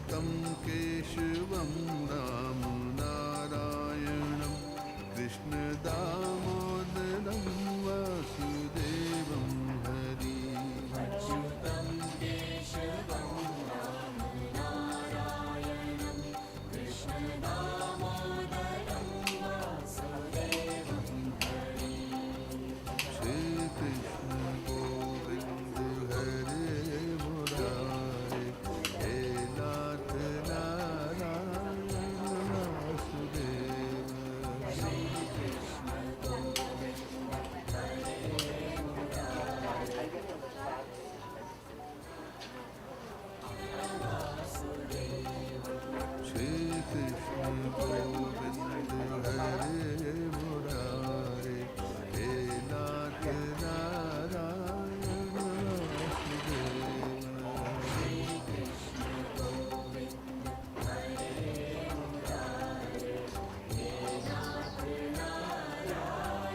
अच्युतं केशवं राम नारायणं कृष्णदामोदरं वासुदेवं हरि अच्युतं केशवं राम नारायणं कृष्णदामोदरं वासुदेवं हरि श्री कृष्ण गोविंद हरे मुरारे हे नाथ नारायण वासुदेव श्री कृष्ण गोविंद हरे मुरारे वासुदेव श्री कृष्ण गोविंद हरे मुरारे हे नाथ नारायण वासुदेव श्री कृष्ण गोविंद हरे मुरारे हे नाथ नारायण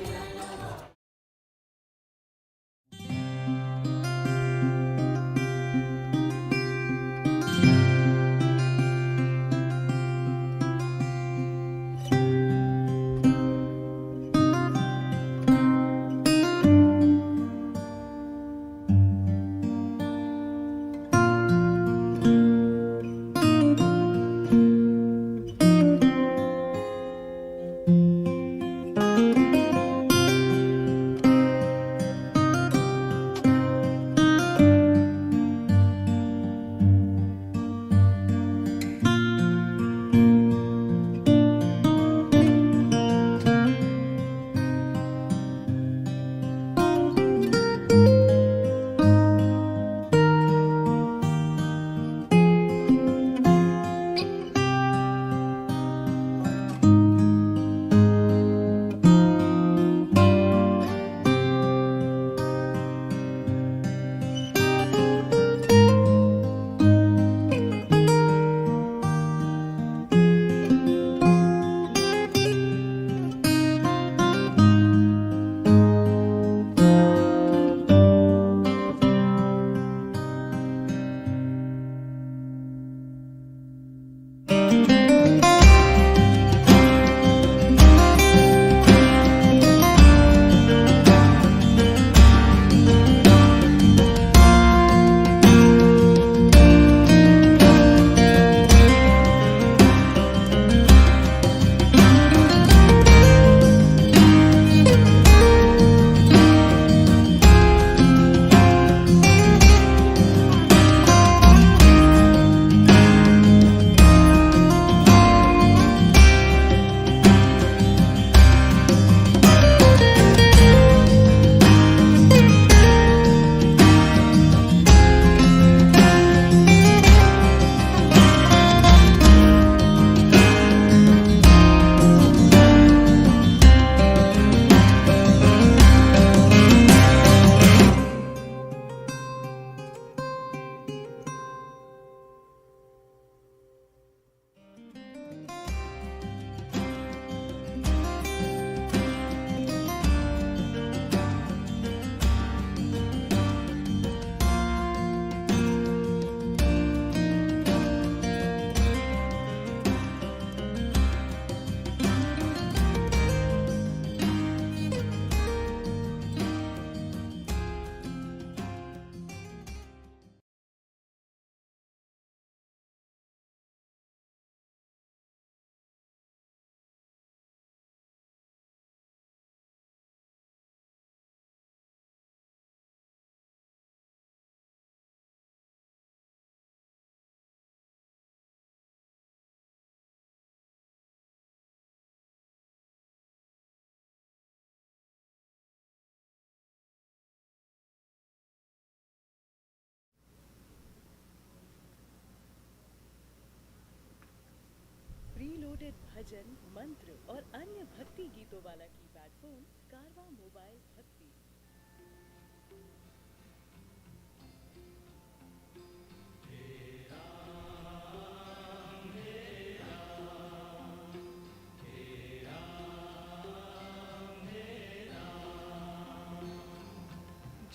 प्रीलोडेड भजन मंत्र और अन्य भक्ति गीतों वाला कीपैड फोन कारवा मोबाइल भक्ति।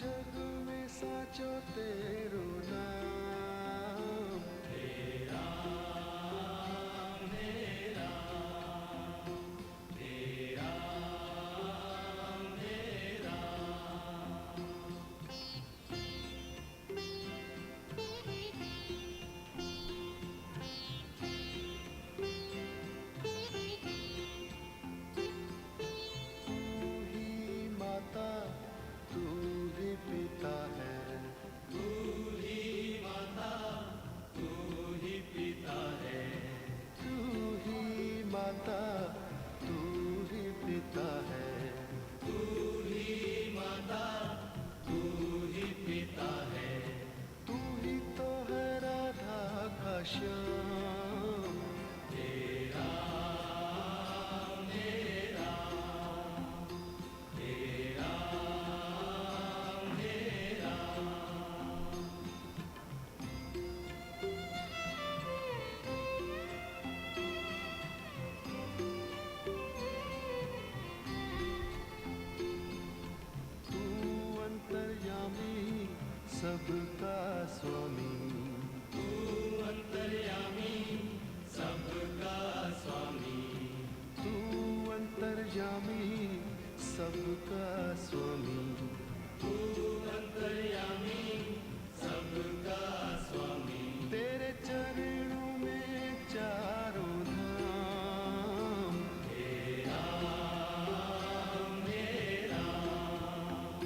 जग में साचो तेरो नाम हे राम सबका स्वामी, तू अंतर्यामी सबका स्वामी, तू अंतर्यामी सबका स्वामी, तू अंतर्यामी सबका स्वामी, तेरे चरणों में चारों धाम, हे राम हे राम,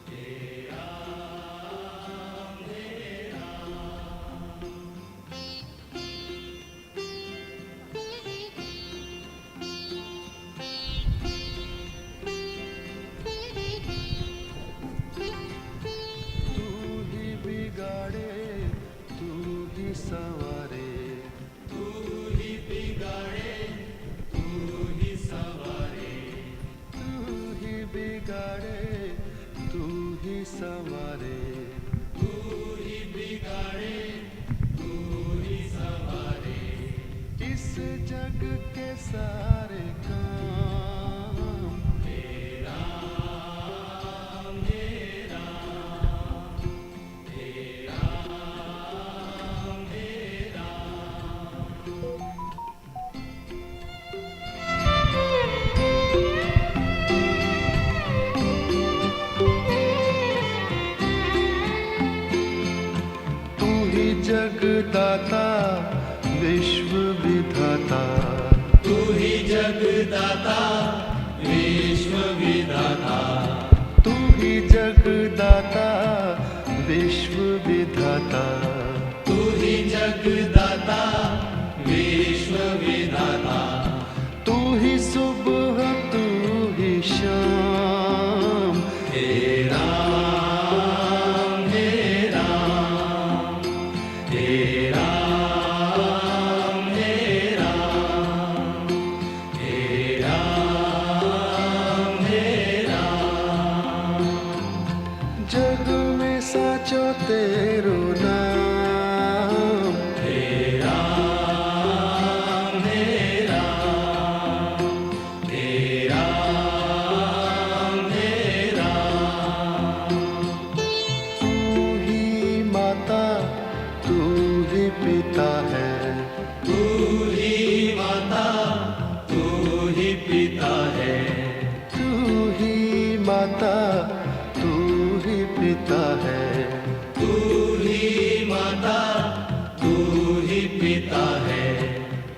हे राम हे राम। तू ही बिगाड़े तू ही संवारे, तू ही बिगाड़े तू ही संवारे, तू ही बिगाड़े तू ही संवारे, तू ही बिगाड़े तू ही संवारे, इस जग के सारे काम, हे राम हे राम, हे राम हे राम। तू ही जगदाता विश्व विधाता, तू ही जगदाता विश्व विधाता, तू ही जगदाता विश्व विधाता, तू ही जगदाता विश्व विधाता, तू ही सुबह तू ही शाम, हे राम हे राम, हे राम हे राम, हे राम हे राम। जग में साचो तेरो नाम, हे राम हे राम, हे राम हे राम। तू ही माता तू ही पिता है, तू ही माता तू ही पिता है, तू ही माता तू ही पिता है, तू ही माता तू ही पिता है,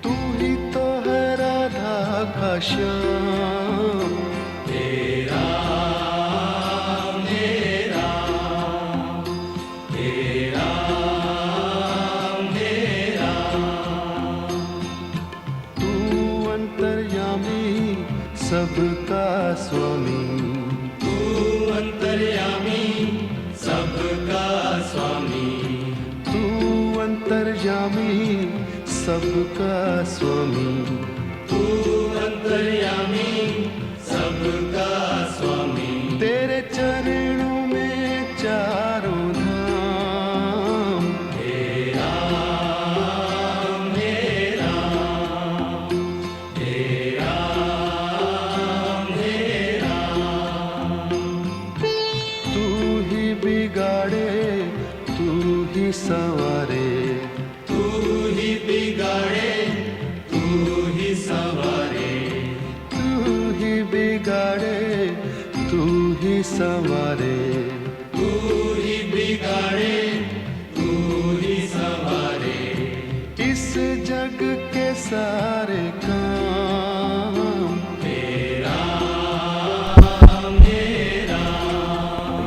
तू ही तो है राधा का श्याम, हे राम हे राम, हे राम हे राम। तू अंतर्यामी सबका स्वामी, तू अंतर्यामी सबका स्वामी, तू अंतर्यामी सबका स्वामी, तू अंतर्यामी सबका स्वामी, तेरे चरणों में चारों धाम, हे राम हे राम, हे राम हे राम। तू ही बिगाड़े तू ही संवारे, तू ही बिगाड़े तू ही संवारे, तू ही बिगाड़े तू ही संवारे, तू ही बिगाड़े तू ही संवारे, इस जग के सारे काम, हे राम हे राम,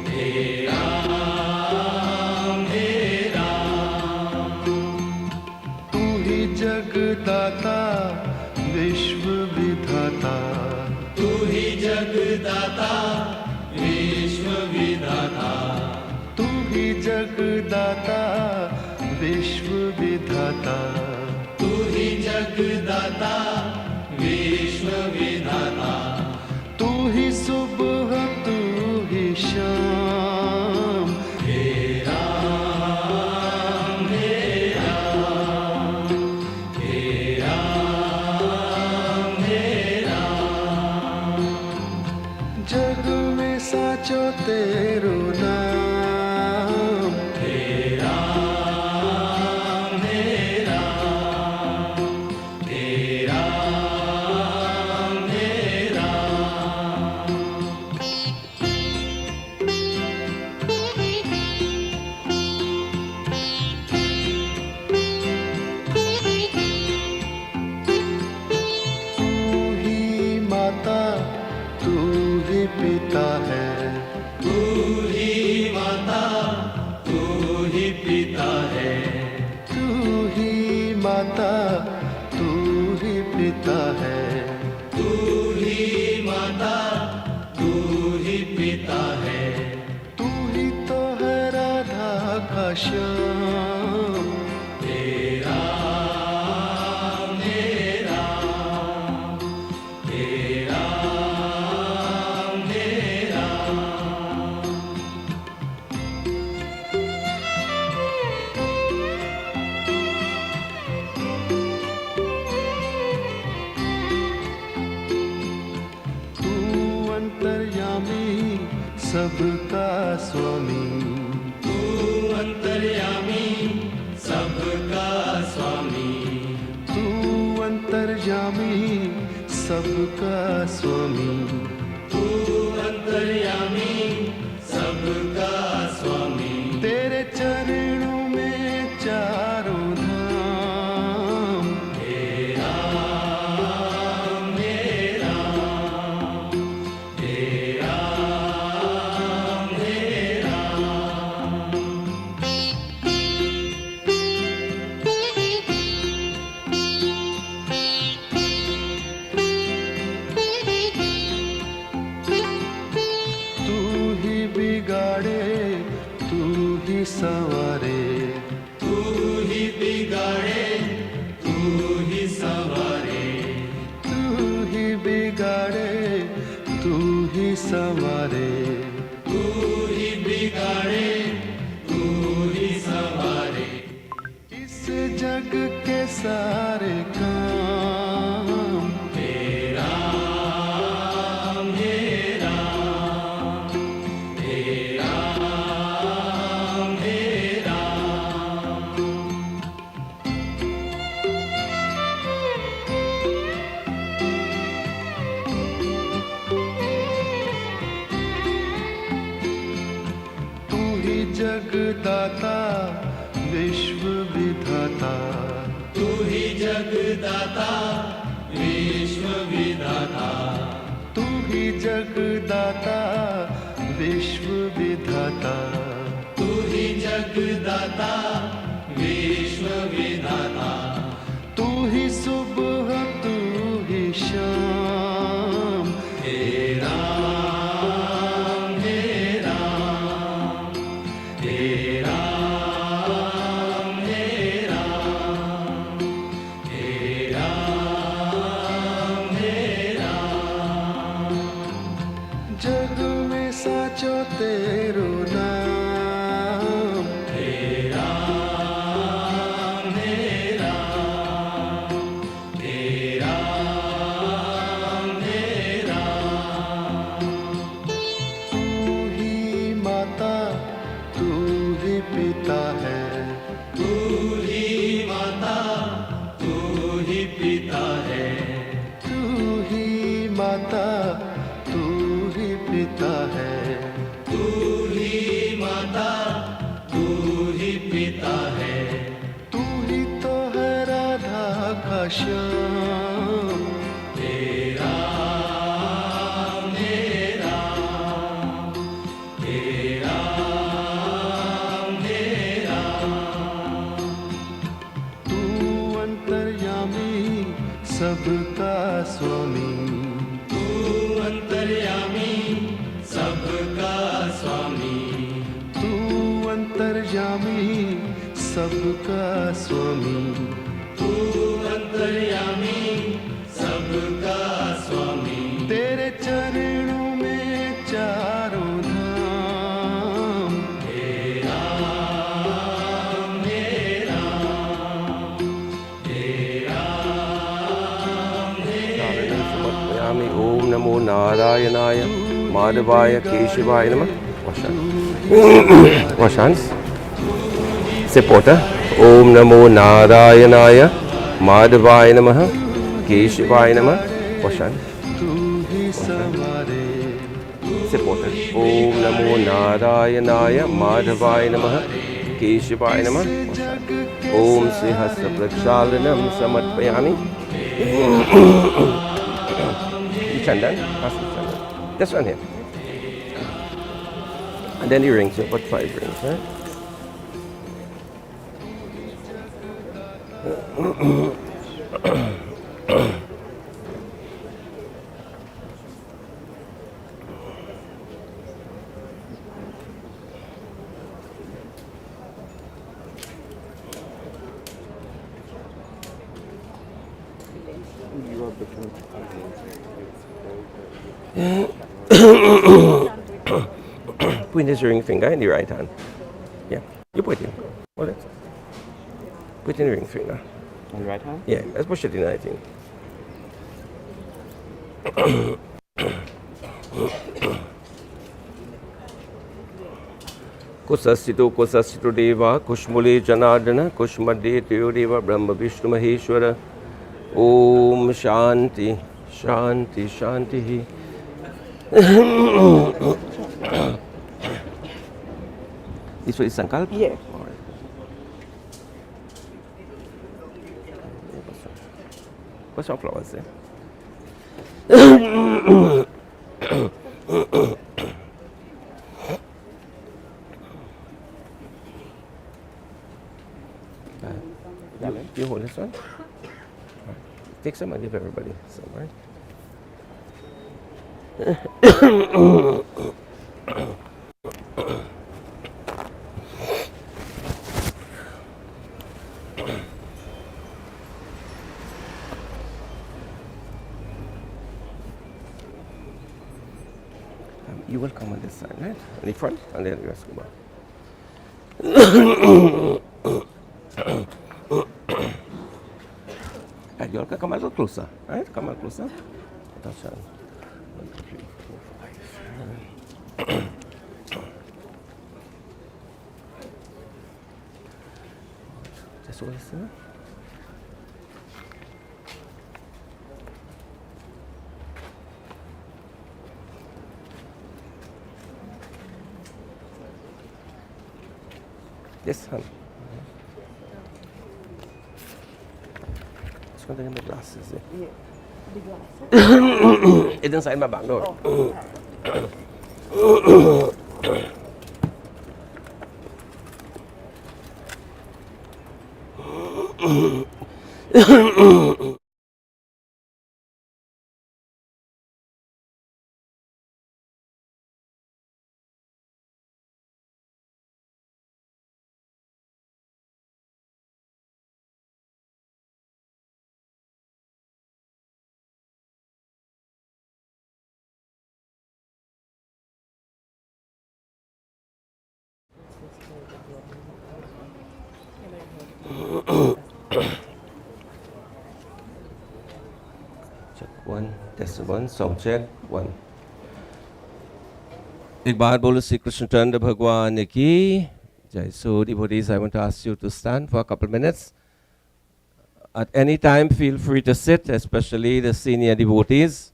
हे राम हे राम। तू ही जगदाता विश्व विधाता, तू ही जगदाता विश्व विधाता, तू ही जगदाता विश्व विधाता, तू ही जगदाता विश्व विधाता, तू ही सुबह तू ही शाम, हे राम हे राम, हे राम हे राम। जग में साचो तेरो नाम, पिता है, तू ही माता, तू ही पिता है, तू ही माता, तू ही पिता है, तू ही माता, तू ही पिता है, तू ही तो है राधा का श्याम, तेरा मेरा, तेरा मेरा। तू अंतर्यामी सबका स्वामी, तू अंतर्यामी सबका स्वामी, तू अंतर्यामी सबका स्वामी, तू अंतर्यामी सबका स्वामी, तेरे चरणों में चारों धाम, तेरा मेरा, तेरा मेरा। तू ही बिगाड़े, तू ही संवारे, तू ही बिगाड़े, तू ही संवारे, तू ही बिगाड़े, तू ही संवारे, तू ही बिगाड़े, तू ही संवारे। इस जग के सारे काम, तेरा मेरा, तेरा मेरा। तू ही जगदाता विश्व विधाता, तू ही जगदाता विश्व विधाता, तू ही जगदाता विश्व विधाता, तू ही जगदाता विश्व विधाता, तू ही सुबह, तू ही शाम, तेरा मेरा, तेरा मेरा, तेरा मेरा। जग में साचो तेरो नाम, तेरा मेरा, तेरा मेरा। तू ही माता, तू ही पिता है, तू ही माता, तू ही पिता है, तू ही माता, तू ही पिता है, तू ही माता, तू ही पिता है, तू ही तो है राधा का श्याम, तेरा मेरा, तेरा मेरा। तू अंतर्यामी सबका स्वामी, तू अंतर्यामी सबका स्वामी, तू अंतर्यामी सबका स्वामी, तू अंतर्यामी सबका स्वामी, तेरे चरणों में चारों धाम, तेरा मेरा, तेरा मेरा। समर्पयामि। ओम नमो नारायणाय माधवाय केशवाय नमः। Washans. Supporter. Om namo नारायणाय माधवाय नमः केशवाय नमः। Washan. तू ही संवारे, Supporter. Om namo नारायणाय माधवाय नमः केशवाय नमः। ओम श्रीहस्र प्रक्षालनम समर्पयामि। chandan. This one here. And then the rings, you put 5 rings, right? Put this ring finger in the right hand. Yeah, you put it in. Hold it. Put in the ring finger. On the right hand? Yeah, let's push it in, I think. Kusasitu Deva, Kushmuli Janardana, Kushmade Deva, Brahma Vishnu Maheshwara. Om Shanti, Shanti, Shanti. This was Sankalp? Yeah. All right. What's your flowers there? You hold this one? Right. Take some and give everybody some, right? You will come on this side, right? On the front, and then the rest come out. And you all can come a little closer, right? Come a little closer. Touch on. 1, 2, 3, 4, 5. Just hold this, huh? Yes, hon. Just going to get my glasses. Yeah. The glasses? It's inside my bag, no. Check 1, test 1, sound check 1. एक बार बोलो श्री कृष्ण चंद्र भगवान की जय. So devotees, I want to ask you to stand for a couple of minutes. At any time, feel free to sit, especially the senior devotees.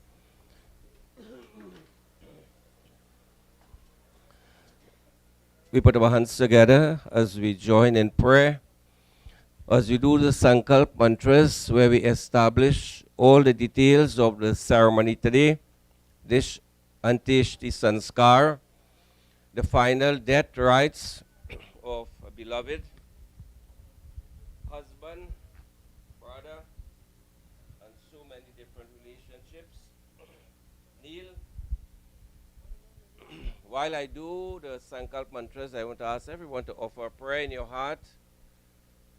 We put our hands together as we join in prayer. As we do the Sankalp mantras, where we establish all the details of the ceremony today, this Antishti Sanskar, the final death rites of a beloved husband, brother, and so many different relationships. Neil, while I do the Sankalp mantras, I want to ask everyone to offer a prayer in your heart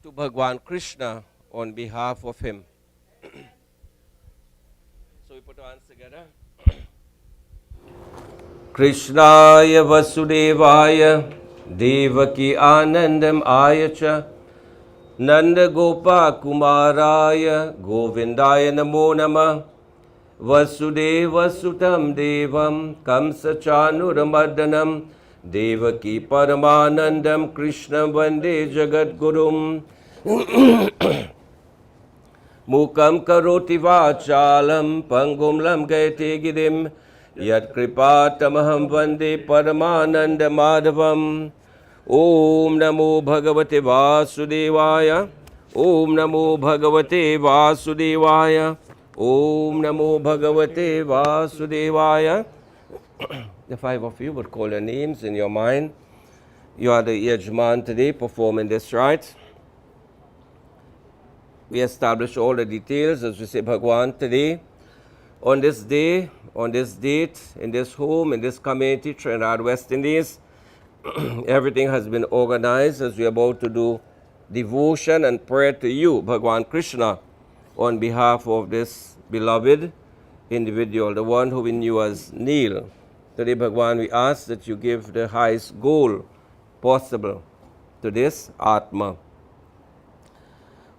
to Bhagwan Krishna on behalf of him. So we put our hands together. Krishnaya Vasudevaya Devaki Anandam Ayacha Nanda Gopa Kumaraya Govindaya Namo Nama Vasudeva Sutam Devam Kamsa Chanuramardanam Devaki Paramanandam Krishna Vande Jagat Gurum Mukam Karoti Vachalam Pangum Lam Gaite Gidim Yat Kripatamaham Vande Paramananda Madhavam. Om Namo Bhagavate Vasudevaya. Om Namo Bhagavate Vasudevaya. Om Namo Bhagavate Vasudevaya. the 5 of you would call your names in your mind. You are the Yajman today performing this rite. We establish all the details as we say Bhagwan today. On this day, on this date, in this home, in this community, Trinidad, West Indies, everything has been organized as we are about to do devotion and prayer to you, Bhagwan Krishna, on behalf of this beloved individual, the one who we knew as Neil. Today, Bhagwan, we ask that you give the highest goal possible to this Atma.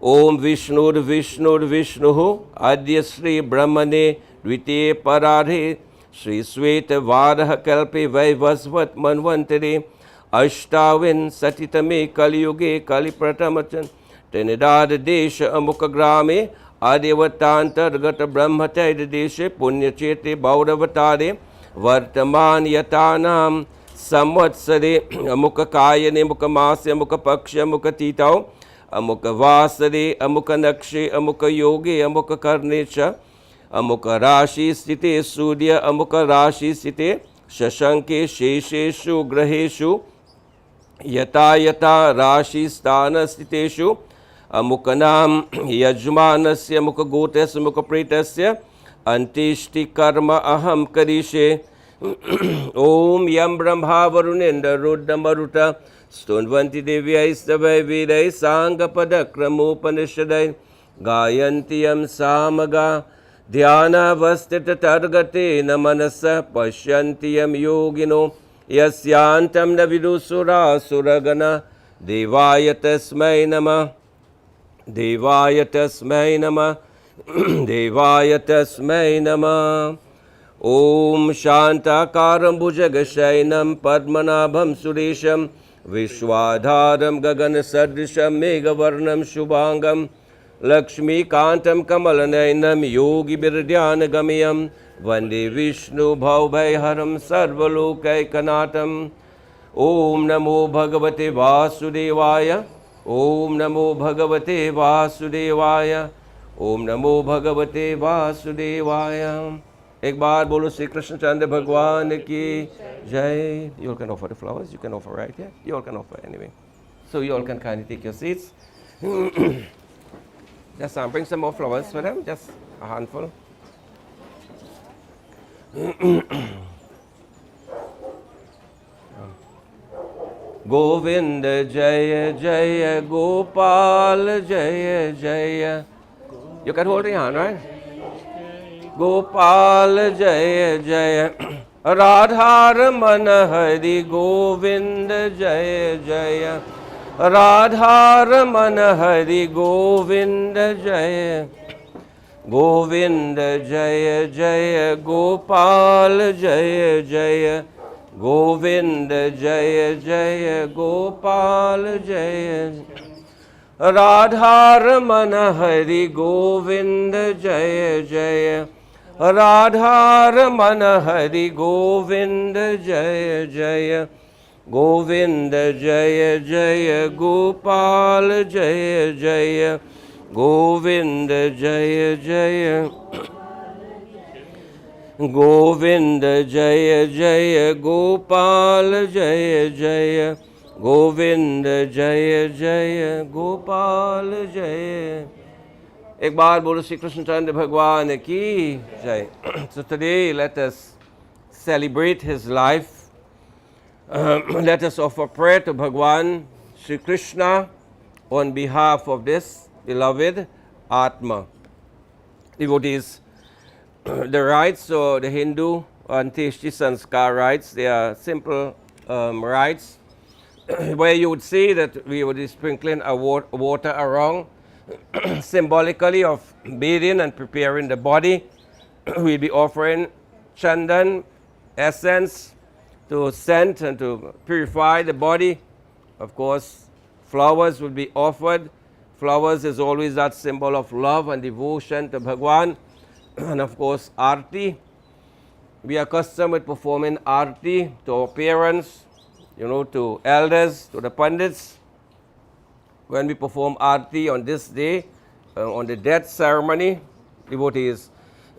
Om Vishnu Vishnu Adya Sri Brahmane Dvite Paradhe Sri Sweta Varaha Kalpe Vaivasvat Manvantare Ashtavin Satitame Kali Yuge Kali Pratamachan Trinidad Desha Amukagrame Adivataantargata Brahmataya Deshe Punyachete Baudavatare Vartaman Yatanam Samvatsare Amukakayane Mukamasya Mukapaksha Mukatitao Amuka Vasare, Amuka Nakshe, Amuka Yogi, Amuka Karnecha, Amuka Rashi Sthite Sudya, Amuka Rashi Sthite, Shashanke Shesheshu Graheshu, Yata Yata Rashi Sthana Sthiteshu, Amukanam Yajmanasya, Amuka Gotasya, Amuka Pretasya, Antishti Karma Aham Karishe, Om Yam Brahma Varunendra Rudra Maruta, Stunvanti Devya Istavai Vedai Sangapada Kramopanishadai Gayantiyam Samaga Dhyana Vastita Targate Namanasa Pashyantiyam Yogino Yasyantam Navidusura Suragana Devaya Tasmai Nama Devaya Tasmai Nama Devaya Tasmai Nama Om Shantakaram Bhujagashainam Padmanabham Suresham Vishwadharam Gagan Sadrisham Megavarnam Shubhangam Lakshmi Kantam Kamalanainam Yogi Birdhyana Gamiyam Vande Vishnu Bhaubhaiharam Sarvalokai Kanatam Om Namo Bhagavate Vasudevaya Om Namo Bhagavate Vasudevaya Om Namo Bhagavate Vasudevaya. एक बार बोलो श्री कृष्ण चंद्र भगवान की जय. You all can offer the flowers. You can offer right here. You all can offer anyway. So you all can kindly take your seats. Just bring some more flowers for them. Just a handful. Govinda Jaya Jaya Gopal Jaya Jaya. You can hold your hand, right? Gopal Jaya Jaya Radha Ramana Hari Govinda Jaya Jaya Radha Ramana Hari Govinda Jaya Govinda Jaya Jaya Gopal Jaya Jaya Govinda Jaya Jaya Gopal Jaya Radha Ramana Hari Govinda Jaya Jaya Radha Ramana Hari Govinda Jaya Jaya Govinda Jaya Jaya Gopal Jaya Jaya Govinda Jaya Jaya Govinda Jaya Jaya Gopal Jaya Jaya Govinda Jaya Jaya Gopal Jaya. एक बार बोलो श्री कृष्ण चंद्र भगवान की जय. So today let us celebrate his life. Let us offer prayer to Bhagwan Shri Krishna on behalf of this beloved Atma. Devotees, the rites, so the Hindu Anteshti Sanskar rites, they are simple rites where you would see that we would be sprinkling water around symbolically of bathing and preparing the body. We'll be offering chandan, essence to scent and to purify the body. Of course, flowers will be offered. Flowers is always that symbol of love and devotion to Bhagwan. And of course, arti. We are accustomed with performing arti to our parents, to elders, to the Pundits. When we perform arti on this day, on the death ceremony, devotees,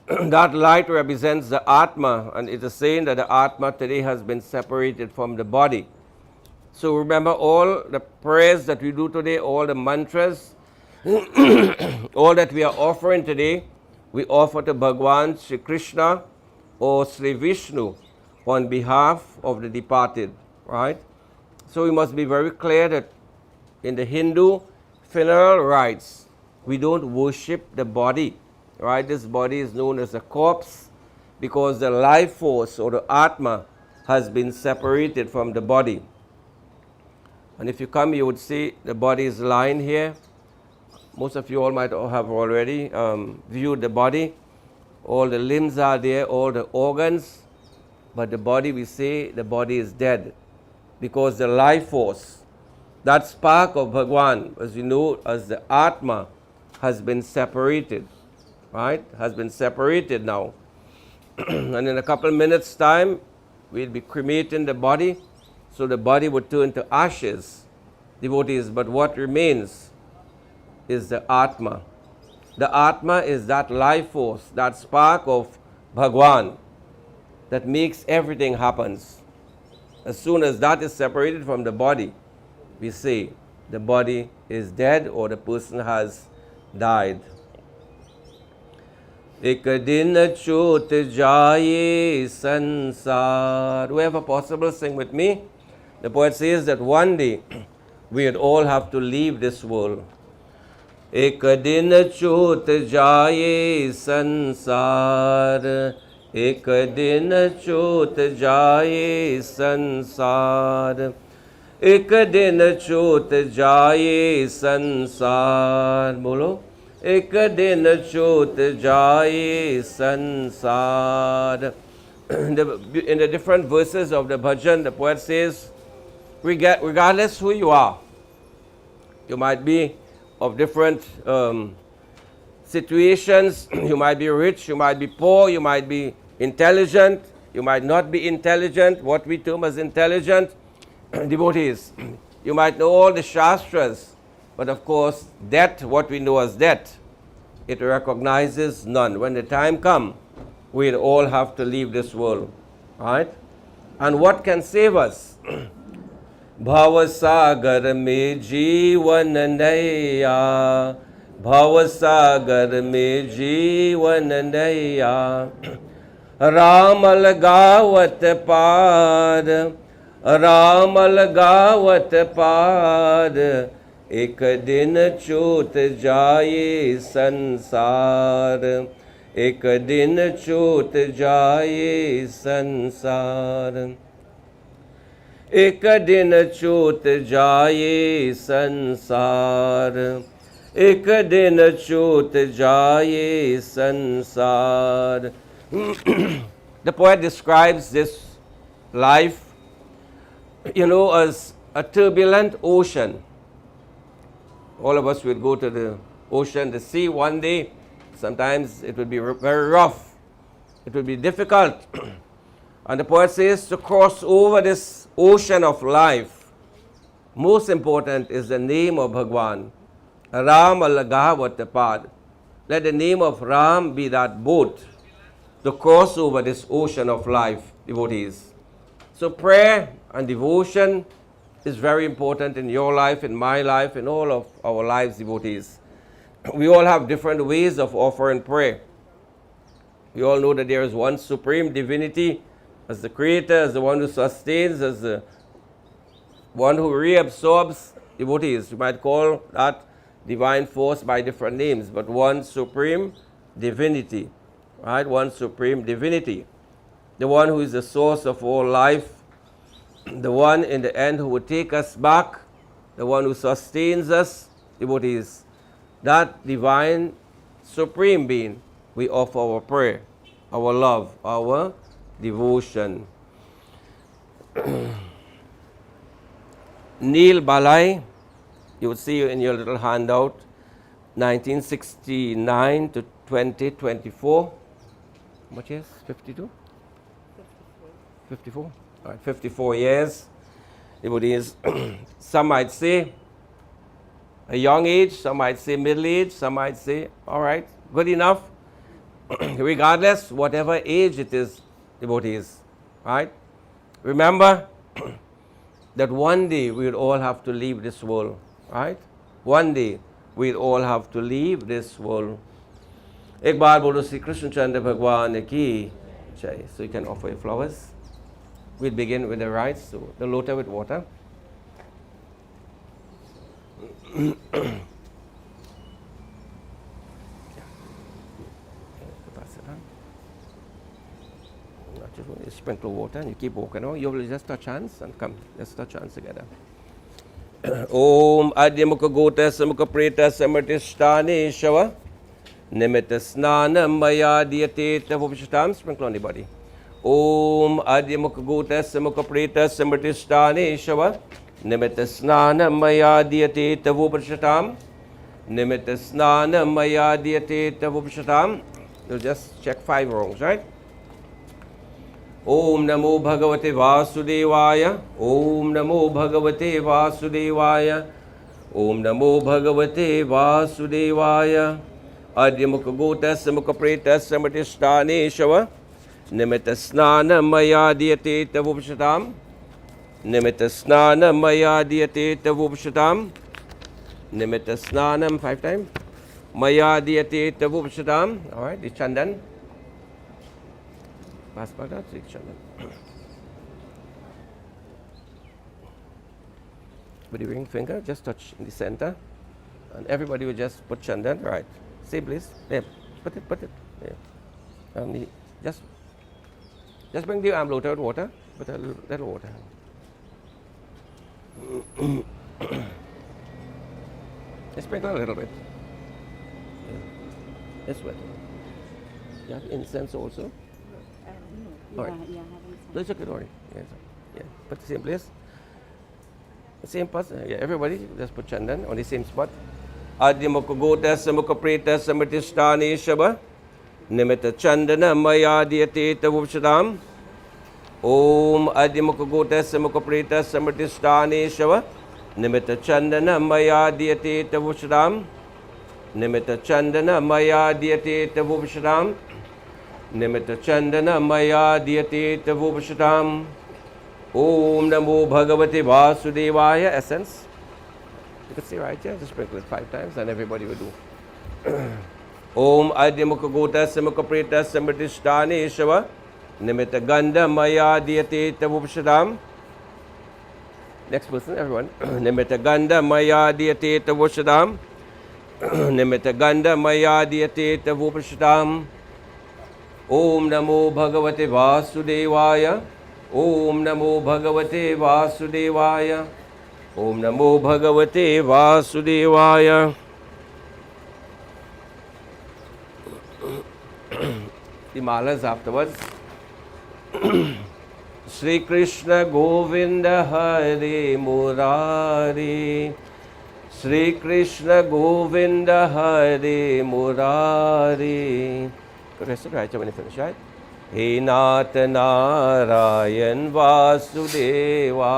That light represents the Atma, and it is saying that the Atma today has been separated from the body. So remember all the prayers that we do today, all the mantras, all that we are offering today, we offer to Bhagwan Sri Krishna or Sri Vishnu on behalf of the departed, right? So we must be very clear that in the Hindu funeral rites, we don't worship the body, right? This body is known as a corpse because the life force or the Atma has been separated from the body. And if you come, you would see the body is lying here. Most of you all might have already viewed the body. All the limbs are there, all the organs. But the body, we say, the body is dead. Because the life force, that spark of Bhagwan, as you know, as the Atma, has been separated. Right? Has been separated now. And in a couple of minutes' time, we'll be cremating the body. So the body would turn to ashes, devotees. But what remains is the Atma. The Atma is that life force, that spark of Bhagwan that makes everything happen. As soon as that is separated from the body, we say the body is dead or the person has died. Ek din chot jaye sansar. Whoever possible, sing with me. The poet says that one day we'd all have to leave this world. Ek din chot jaye sansar. Ek din chot jaye sansar. Ek din chot jaye sansar. Bolo. Ek din chot jaye sansar. In the different verses of the bhajan, the poet says, regardless who you are, you might be of different situations, you might be rich, you might be poor, you might be intelligent, you might not be intelligent, what we term as intelligent, devotees. You might know all the shastras, but of course, death, what we know as death, it recognizes none. When the time comes, we'll all have to leave this world, right? And what can save us? Bhavasagar me jeevan naya, Bhavasagar me jeevan naya, Ramal gawat pad, Ramal gawat pad, ek din chot jaye sansar. Ek din chot jaye sansar. Ek din chot jaye sansar. Ek din chot jaye sansar. The poet describes this life, as a turbulent ocean. All of us will go to the ocean, the sea one day. Sometimes it will be very rough. It will be difficult. And the poet says to cross over this ocean of life, most important is the name of Bhagwan. Ram alagavatapad. Let the name of Ram be that boat to cross over this ocean of life, devotees. So prayer and devotion is very important in your life, in my life, in all of our lives, devotees. We all have different ways of offering prayer. We all know that there is one supreme divinity as the creator, as the one who sustains, as the one who reabsorbs devotees. You might call that divine force by different names, but one supreme divinity, right? One supreme divinity. The one who is the source of all life, the one in the end who will take us back, the one who sustains us, devotees. That divine supreme being, we offer our prayer, our love, our devotion. Neil Ballai, you will see in your little handout, 1969 to 2024. How much years? 52? 54. All right, 54 years. Devotees, some might say a young age, some might say middle age, some might say, all right, good enough. regardless, whatever age it is, devotees, right? Remember that one day we will all have to leave this world, right? One day we'll all have to leave this world. एक बार बोलो श्री कृष्ण चंद्र भगवान की जय. So you can offer your flowers. We'll begin with the rites. So the lota with water. You sprinkle water and you keep walking on. You will just touch hands and come. Let's touch hands together. Om Adya Mukha Gota Samukha Preta Samartishtani Shava Nimitta Snana Maya Diyate Tavupshatam. Sprinkle on the body. Om Adya Mukha Gota Samukha Preta Samartishtani Shava Nimitta Snana Maya Diyate Tavupshatam. Nimitta Snana Maya Diyate Tavupshatam. You just check 5 wrongs, right? Om Namo Bhagavate Vasudevaya. Om Namo Bhagavate Vasudevaya. Om Namo Bhagavate Vasudevaya. Adya Mukha Gota Samukha Preta Samartishtani Shava Nimitta Snana Maya Diyate Tavupshatam. Nimitta Snana Maya Diyate Tavupshatam. Nimitta Snanam 5 times. Maya Diyate Tavupshatam. Alright, the chandan. Pass back that, chandan. With the ring finger, just touch in the center. And everybody will just put chandan, right. Say please. There. Put it. There. And just bring the arm load out water. Put a little water. Just sprinkle a little bit. Yeah. It's wet. You have incense also? No. All right. Yeah, Let's look at it. Yeah. Put the same place. The same person. Yeah, everybody just put chandan on the same spot. Adya Mukha Gota Samukha Preta Samartishtani Shava Nimitta Chandana Maya Diyate Tavupshatam. Om Adya Mukha Gota Samukha Preta Samartishtani Shava Nimitta Chandana Maya Diyate Tavupshatam. Nimitta Chandana Maya Diyate Tavupshatam. Nimitta Chandana Maya Diyate Tavupshatam. Om Namo Bhagavate Vasudevaya. Essence. You can see right here. Just sprinkle it 5 times and everybody will do. Om Adya Mukha Gota Samukha Preta Samartishtani Shava Nimitta Gandha Maya Diyate Tavupshatam. Next person, everyone. Nimitta Gandha Maya Diyate Tavupshatam. Nimitta Gandha Maya Diyate Tavupshatam. Om Namo Bhagavate Vasudevaya. Om Namo Bhagavate Vasudevaya. Om Namo Bhagavate Vasudevaya. The malas afterwards. Shri Krishna Govinda Hare Murari. Shri Krishna Govinda Hare Murari. Rest of it right when you finish, right? He Nath Narayan Vasudeva.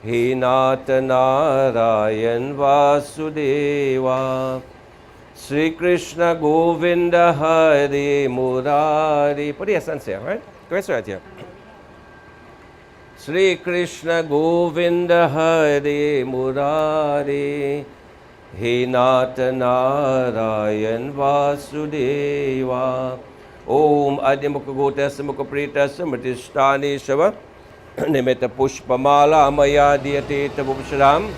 He Nath Narayan Vasudeva. Shri Krishna Govinda Hare Murari. Put the essence here, right? Rest right here. Shri Krishna Govinda Hare Murari. He Nath Narayan Vasudeva. Om Adya Mukha Gota Samukha Preta Samartishtani Shava Nimitta Pushpamala Maya Diyate Tavupshatam.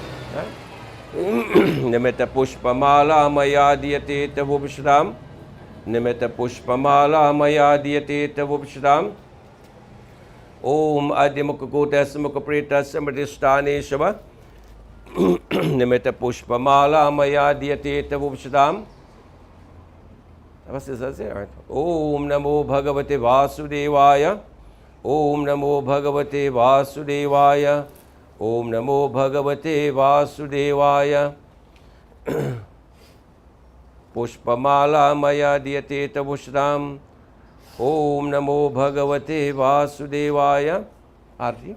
Nimitta Pushpamala Maya Diyate Tavupshatam. Nimitta Pushpamala Maya Diyate Tavupshatam. Om Adya Mukha Gota Samukha Preta Samartishtani Shava Nimitta Pushpamala Maya Diyate Tavupshatam. What's this? Right. Om Namo Bhagavate Vasudevaya. Om Namo Bhagavate Vasudevaya. Om Namo Bhagavate Vasudevaya. Pushpamala Maya Diyate Tavupshatam. Om Namo Bhagavate Vasudevaya. Arti.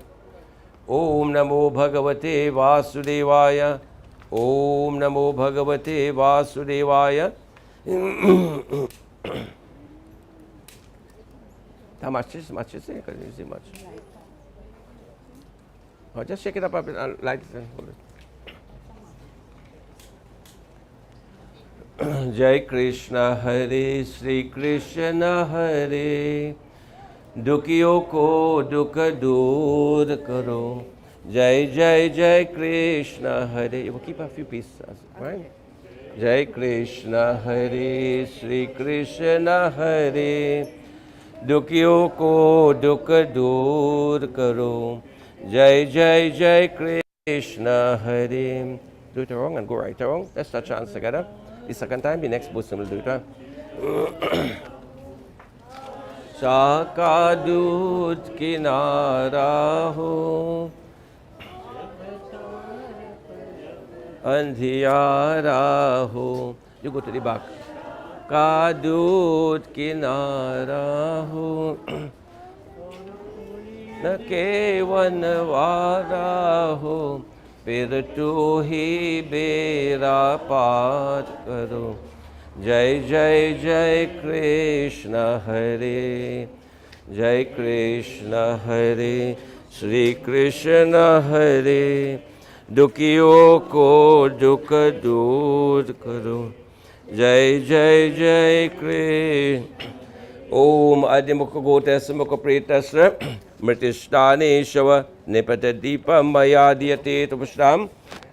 Om Namo Bhagavate Vasudevaya. Om Namo Bhagavate Vasudevaya. How much is it? Can you see much? Oh, just shake it up a bit and light it and hold it. Jai Krishna Hare Sri Krishna Hare Dukhiyon ko dukh dur karo. Jai Jai Jai Krishna Hare. We'll keep a few pieces, right? Jai Krishna Hare Sri Krishna Hare Dukhiyon ko dukh dur karo. Jai Jai Jai Krishna Hare. Do it wrong and go right wrong. Let's touch hands together. The second time, the next Muslim will do it. Shaka dud kinara ho andhiyara ho. You go to the back. Ka dud kinara ho न केवन वारा हो फिर तू ही बेरा पार करो. जय जय जय कृष्ण हरे जय कृष्ण हरे श्री कृष्ण हरे दुखियों को दुख दूर करो. जय जय जय Krishna. Om Adimukha Gotasya Mukha Pretasya Mritishtani Shava Nipata Deepa Maya Diyate Tavushdam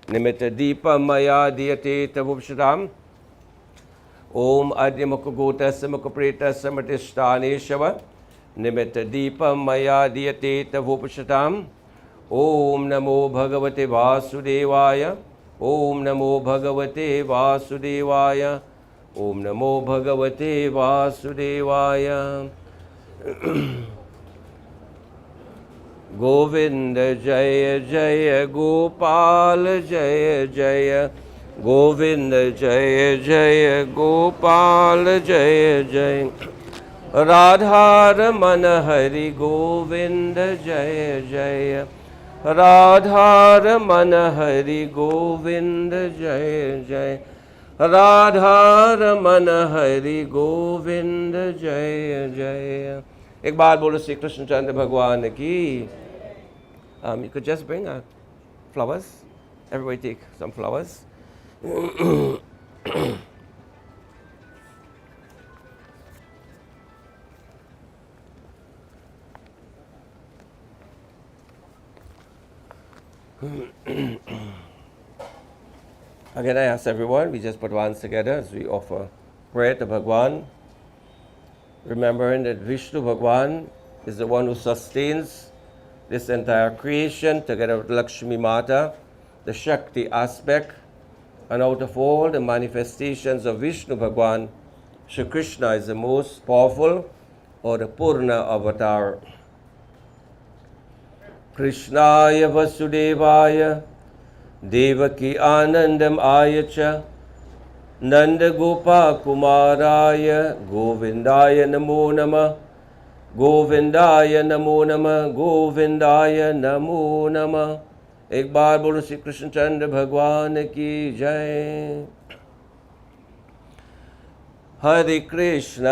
Nimita Deepa Maya Diyate Tavushdam. Om Adimukha Gotasya Mukha Pretasya Mritishtani Shava Nimita Deepa Maya Diyate Tavushdam. Om Namo Bhagavate Vasudevaya. Om Namo Bhagavate Vasudevaya. Om Namo Bhagavate Vasudevaya. Govinda Jaya Jaya Gopal Jaya Jaya Govinda Jaya Jaya Gopal Jaya Jaya Radha Ramana Hari Govinda Jaya Jaya Radha Ramana Hari Govinda Jaya Jaya Radha Raman Hari Govind जय जय. एक बार बोलो श्री कृष्ण चंद्र भगवान की. You could just bring flowers. Everybody take some flowers. Again, I ask everyone, we just put our hands together as we offer prayer to Bhagwan, remembering that Vishnu Bhagwan is the one who sustains this entire creation together with Lakshmi Mata, the Shakti aspect, and out of all the manifestations of Vishnu Bhagwan, Shri Krishna is the most powerful or the Purna avatar. Krishnaya Vasudevaya Devaki Anandam Ayacha Nanda Gopa Kumaraya Govindaya Namo Nama Govindaya Namo Nama Govindaya Namo Nama. एक बार बोलो श्री कृष्ण चंद्र भगवान की जय. हरे Krishna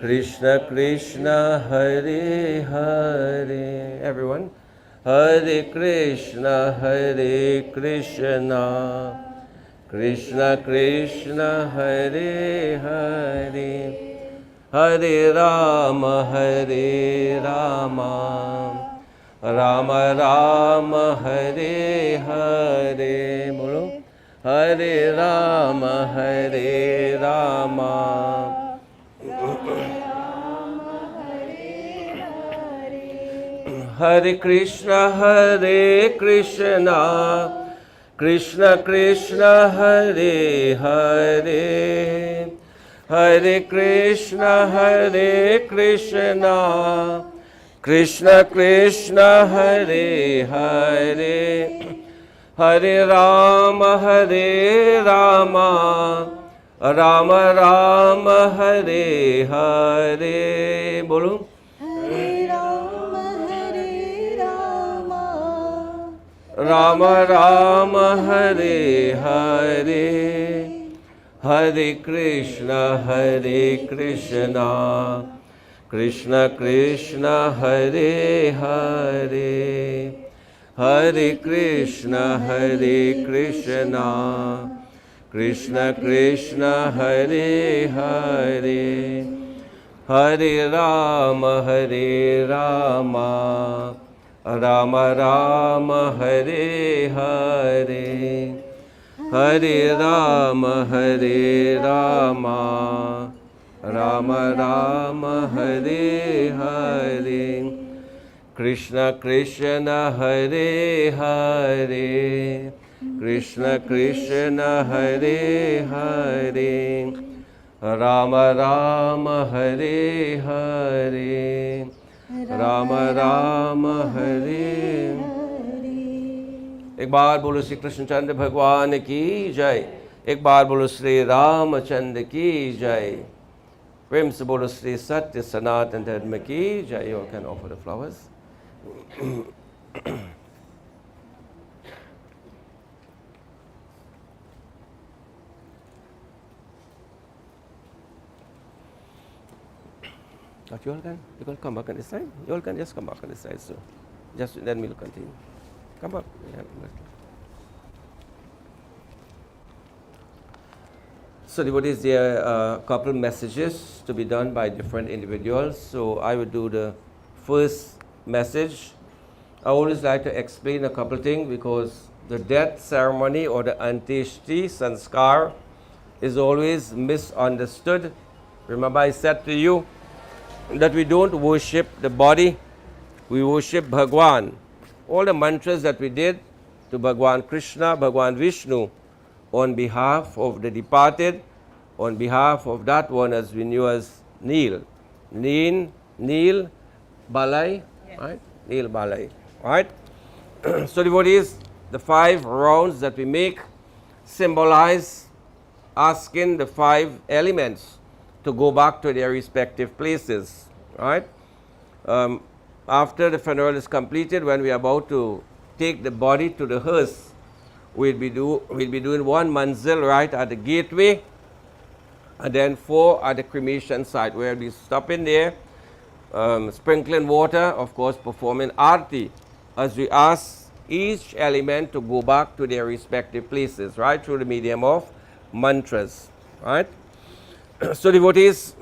Krishna Krishna Hare Hare. Everyone. Hare Krishna Krishna Krishna Hare Hare Hare Rama Rama Rama Hare Hare. Bolo Hare Rama Hare Krishna Krishna Krishna Hare Hare Hare Krishna Krishna Krishna Hare Hare Hare Rama Rama Rama Hare Hare. Bolo Rama Rama Hare Hare Hare Krishna, Krishna Krishna, Hare Hare, Hare Krishna, Krishna Krishna, Hare Hare, Hare Rama, Rama Rama, Hare Hare, Hare Rama, Rama Rama, Hare Hare, Krishna Krishna, Hare Hare, Krishna Krishna, Hare Hare, Rama Rama, Hare Hare, Rama Rama, Hare. एक बार बोलो श्री कृष्णचंद्र भगवान की जय, एक बार बोलो श्री रामचंद्र की जय, प्रेम से बोलो श्री सत्य सनातन धर्म की जय. You can offer the flowers. But you all can come back on this side. You all can just come back on this side. So, just then we'll continue. Come up. Yeah. So devotees, there are a couple messages to be done by different individuals. So I will do the first message. I always like to explain a couple things because the death ceremony or the Antyeshti Sanskar is always misunderstood. Remember I said to you that we don't worship the body, we worship Bhagwan. All the mantras that we did to Bhagwan Krishna, Bhagwan Vishnu, on behalf of the departed, on behalf of that one as we knew as Neil Ballai, right? Neil Ballai, right? So devotees, the 5 rounds that we make symbolize asking the 5 elements to go back to their respective places, right? After the funeral is completed, when we are about to take the body to the hearse, we'll be doing 1 manzil right at the gateway, and then 4 at the cremation site, where we'll be stopping there, sprinkling water, of course, performing arti, as we ask each element to go back to their respective places, right, through the medium of mantras, right? So devotees,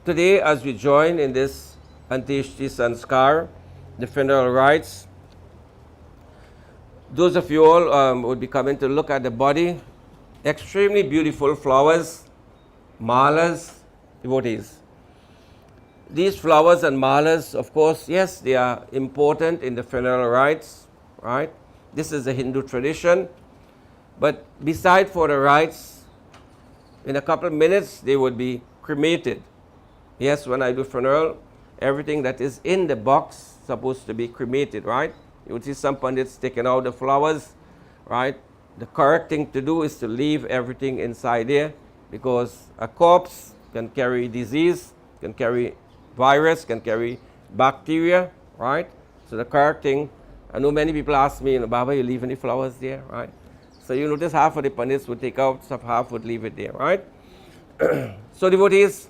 today as we join in this Antyeshti Sanskar, the funeral rites, those of you all would be coming to look at the body, extremely beautiful flowers, malas, devotees. These flowers and malas, of course, yes, they are important in the funeral rites, right? This is a Hindu tradition, but beside for the rites, in a couple of minutes, they would be cremated. Yes, when I do funeral, everything that is in the box supposed to be cremated, right? You would see some Pundits taking out the flowers, right? The correct thing to do is to leave everything inside there, because a corpse can carry disease, can carry virus, can carry bacteria, right? So the correct thing, I know many people ask me, Baba, you leave any flowers there, right? So you notice half of the Pandits would take out, half would leave it there, right? So devotees,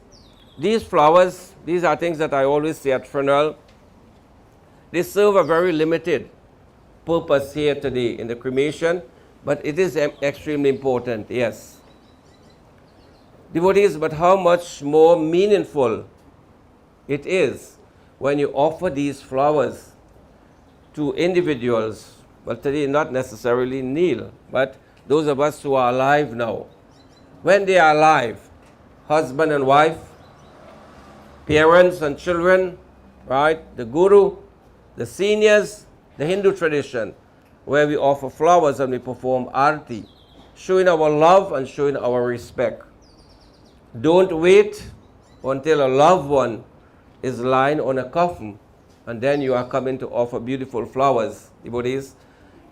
these flowers, these are things that I always say at funeral. They serve a very limited purpose here today in the cremation, but it is extremely important, yes. Devotees, but how much more meaningful it is when you offer these flowers to individuals, well today not necessarily Neil, but those of us who are alive now. When they are alive, husband and wife, parents and children, right? The guru, the seniors, the Hindu tradition, where we offer flowers and we perform arti, showing our love and showing our respect. Don't wait until a loved one is lying on a coffin and then you are coming to offer beautiful flowers, devotees.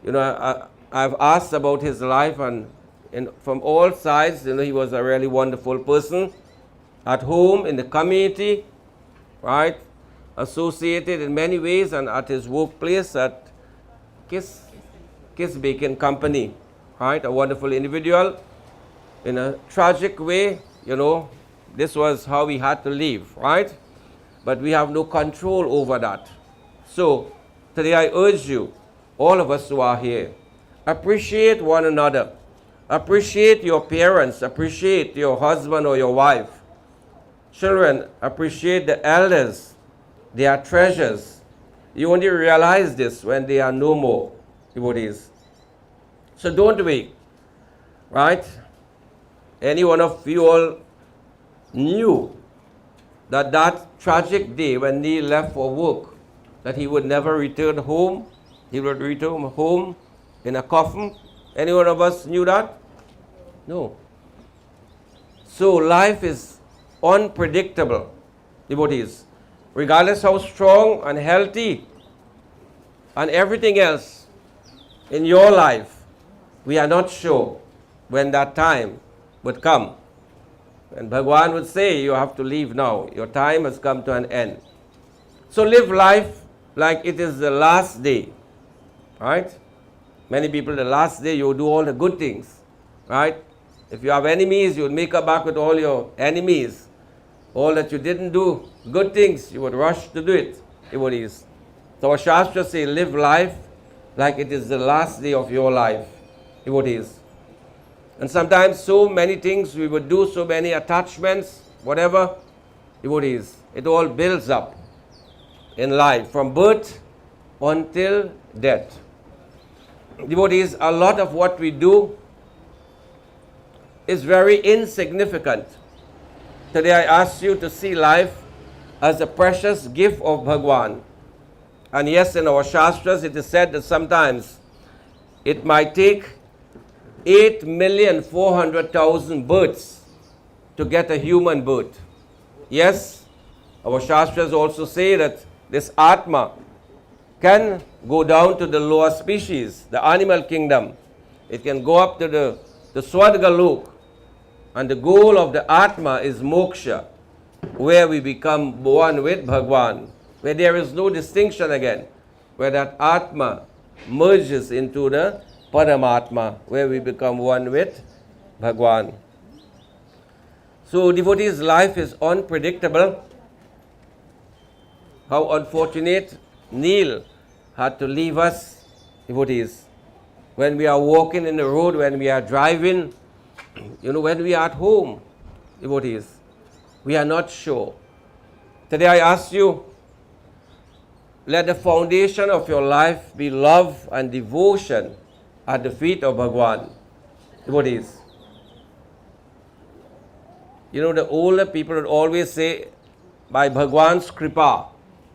You know, I've asked about his life, and from all sides, you know, he was a really wonderful person. At home, in the community, right? Associated in many ways, and at his workplace at Kiss Bacon Company, right? A wonderful individual. in a tragic way, this was how we had to live, right? But we have no control over that. So, today I urge you, all of us who are here, appreciate one another. Appreciate your parents. Appreciate your husband or your wife. Children, appreciate the elders. They are treasures. You only realize this when they are no more, devotees. So don't wait, right? Any one of you all knew that tragic day when Neil left for work, that he would never return home. He would return home in a coffin. Any one of us knew that? No. So life is unpredictable, devotees. Regardless how strong and healthy and everything else in your life, we are not sure when that time would come. And Bhagwan would say, you have to leave now. Your time has come to an end. So live life like it is the last day, right? Many people, the last day, you do all the good things, right? If you have enemies, you would make up back with all your enemies. All that you didn't do, good things, you would rush to do it, devotees. So our Shastras say, live life like it is the last day of your life, devotees. And sometimes so many things we would do, so many attachments, whatever, devotees, it all builds up in life from birth until death. Devotees, a lot of what we do is very insignificant. Today I ask you to see life as a precious gift of Bhagwan. And yes, in our Shastras it is said that sometimes it might take 8,400,000 births to get a human birth. Yes, our Shastras also say that this Atma can go down to the lower species, the animal kingdom. It can go up to the Swargalok. And the goal of the Atma is moksha, where we become one with Bhagwan, where there is no distinction again, where that Atma merges into the Paramatma, where we become one with Bhagwan. So devotees' life is unpredictable. How unfortunate Neil had to leave us, devotees. When we are walking in the road, when we are driving, when we are at home, devotees, we are not sure. Today I ask you, let the foundation of your life be love and devotion at the feet of Bhagwan, devotees. The older people would always say, by Bhagwan's kripa.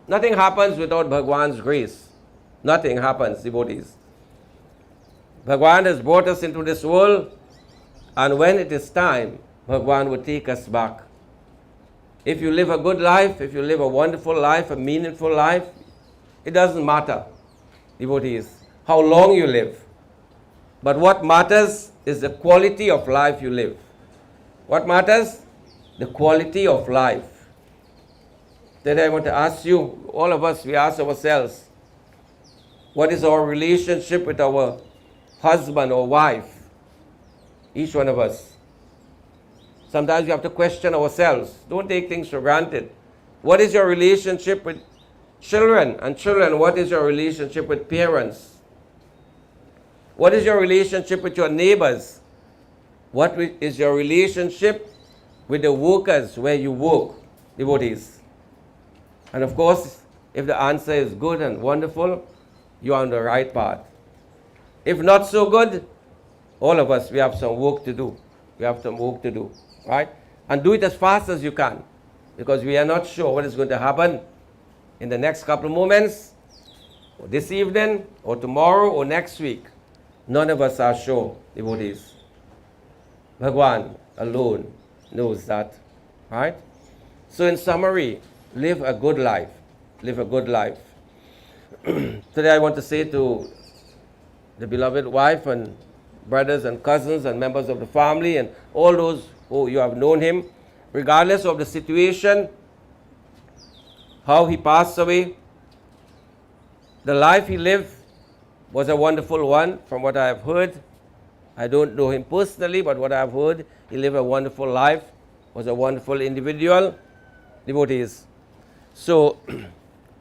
Nothing happens without Bhagwan's grace. Nothing happens, devotees. Bhagwan has brought us into this world, and when it is time, Bhagwan will take us back. If you live a good life, if you live a wonderful life, a meaningful life, it doesn't matter, devotees, how long you live. But what matters is the quality of life you live. What matters? The quality of life. Today I want to ask you, all of us, we ask ourselves, what is our relationship with our husband or wife? Each one of us. Sometimes we have to question ourselves. Don't take things for granted. What is your relationship with children? And children, what is your relationship with parents? What is your relationship with your neighbors? What is your relationship with the workers where you work, devotees? And of course, if the answer is good and wonderful, you are on the right path. If not so good, all of us, we have some work to do. We have some work to do, right? And do it as fast as you can, because we are not sure what is going to happen in the next couple of moments, or this evening, or tomorrow, or next week. None of us are sure, devotees. Bhagwan alone knows that, right? So in summary, live a good life. Live a good life. Today I want to say to the beloved wife and brothers and cousins and members of the family and all those who you have known him, regardless of the situation, how he passed away, the life he lived was a wonderful one from what I have heard. I don't know him personally, but what I've heard, he lived a wonderful life, was a wonderful individual, devotees. So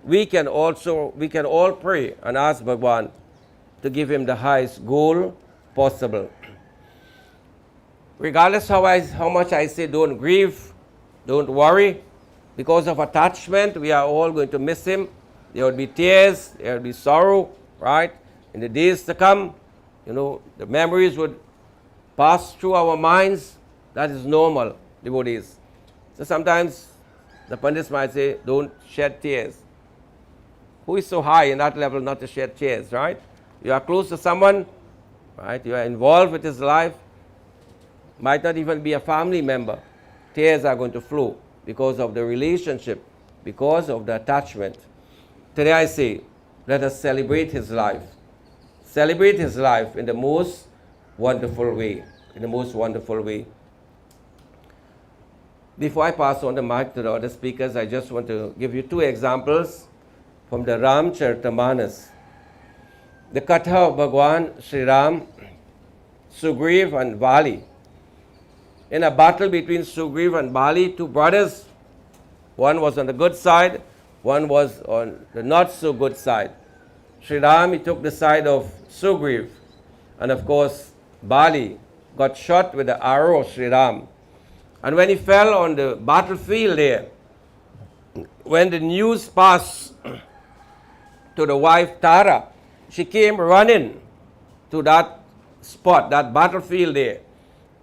we can all pray and ask Bhagwan to give him the highest goal possible. Regardless how much I say don't grieve, don't worry, because of attachment, we are all going to miss him. There will be tears, there will be sorrow, right? In the days to come, the memories would pass through our minds. That is normal, devotees. So sometimes the Pundits might say, don't shed tears. Who is so high in that level not to shed tears, right? You are close to someone, right? You are involved with his life. Might not even be a family member. Tears are going to flow because of the relationship, because of the attachment. Today I say, let us celebrate his life. Celebrate his life in the most wonderful way. In the most wonderful way. Before I pass on the mic to the other speakers, I just want to give you two examples from the Ramchartamanas. The Katha of Bhagwan Sri Ram, Sugriv and Bali. In a battle between Sugriv and Bali, two brothers, one was on the good side, one was on the not so good side. Sri Ram, he took the side of Sugriv, and of course Bali got shot with the arrow of Sri Ram. And when he fell on the battlefield there, when the news passed to the wife Tara, she came running to that spot, that battlefield there.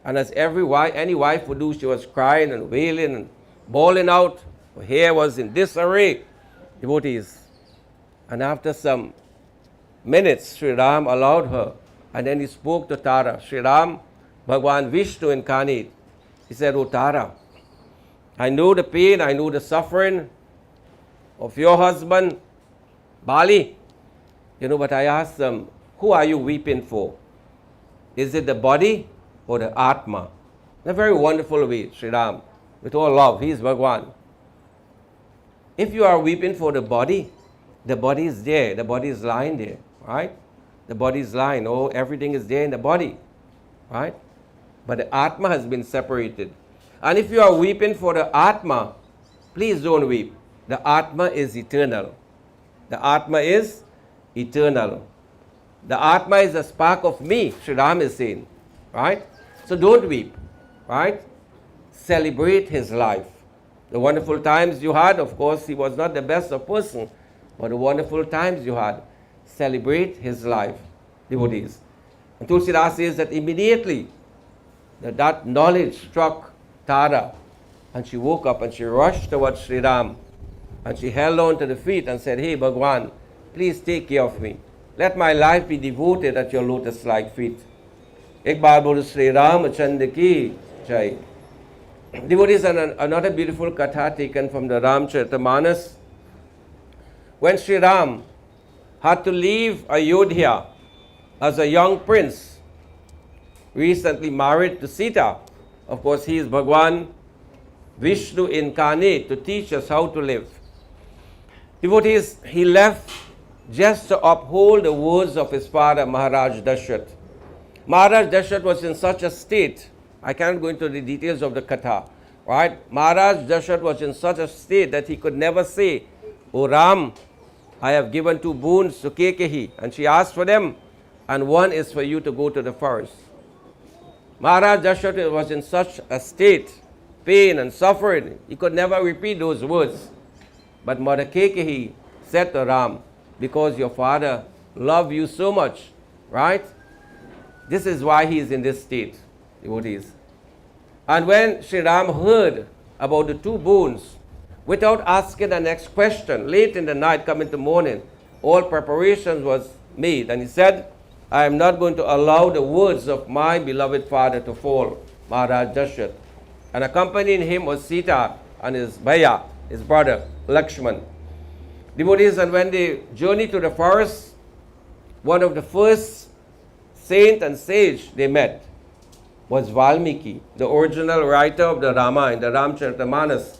And as any wife would do, she was crying and wailing and bawling out. Her hair was in disarray, devotees. And after some minutes, Sri Ram allowed her. And then he spoke to Tara. Sri Ram, Bhagwan wished to incarnate. He said, "Oh Tara, I know the pain, I know the suffering of your husband, Bali. But I asked them, who are you weeping for? Is it the body or the Atma?" In a very wonderful way, Sri Ram, with all love, he is Bhagwan. If you are weeping for the body is there, the body is lying there, right? The body is lying, everything is there in the body, right? But the Atma has been separated. And if you are weeping for the Atma, please don't weep. The Atma is eternal. The Atma is eternal. The Atma is a spark of me, Sri Ram is saying, right? So don't weep, right? Celebrate his life. The wonderful times you had, of course, he was not the best of person, but the wonderful times you had. Celebrate his life, devotees. And Tulsidas says that immediately that knowledge struck Tara, and she woke up and she rushed towards Sri Ram, and she held on to the feet and said, "Hey Bhagwan, please take care of me. Let my life be devoted at your lotus-like feet." Ek baar bol Sri Ramachandra ki jai. Devotees, another beautiful katha taken from the Ramchartamanas. When Sri Ram had to leave Ayodhya as a young prince, recently married to Sita, of course he is Bhagwan Vishnu incarnate to teach us how to live. Devotees, he left just to uphold the words of his father Maharaj Dashrath. Maharaj Dashrath was in such a state, I can't go into the details of the katha, right? Maharaj Dashrath was in such a state that he could never say, "O Ram, I have given 2 boons to Kekehi, and she asked for them, and one is for you to go to the forest." Maharaj Dashrath was in such a state, pain and suffering, he could never repeat those words. But Mother Kekehi said to Ram, "Because your father loved you so much," right? This is why he is in this state, devotees. And when Sri Ram heard about the 2 boons, without asking the next question, late in the night, coming to morning, all preparations was made, and he said, "I am not going to allow the words of my beloved father to fall," Maharaj Dashrath. And accompanying him was Sita and his Bhaya, his brother, Lakshman. Devotees, and when they journeyed to the forest, one of the first saint and sage they met was Valmiki, the original writer of the Rama in the Ramchartamanas.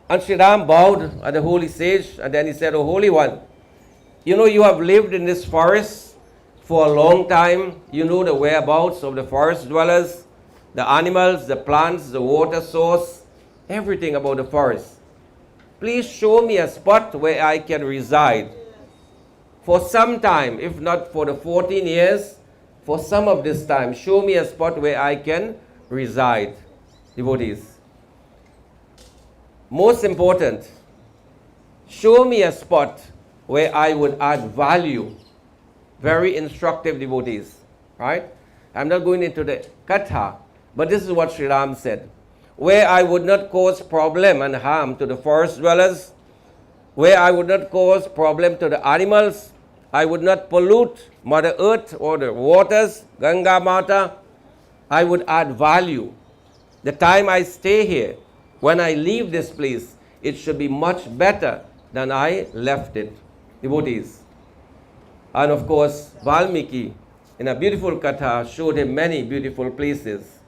And Sri Ram bowed at the holy sage, and then he said, "O Holy One, you have lived in this forest for a long time. You know the whereabouts of the forest dwellers, the animals, the plants, the water source, everything about the forest. Please show me a spot where I can reside for some time, if not for the 14 years, for some of this time. Show me a spot where I can reside, devotees. Most important, show me a spot where I would add value. Very instructive, devotees, right? I'm not going into the katha, but this is what Sri Ram said. Where I would not cause problem and harm to the forest dwellers, where I would not cause problem to the animals, I would not pollute Mother Earth or the waters, Ganga Mata, I would add value. The time I stay here, when I leave this place, it should be much better than I left it. Devotees. And of course, Valmiki, in a beautiful katha, showed him many beautiful places.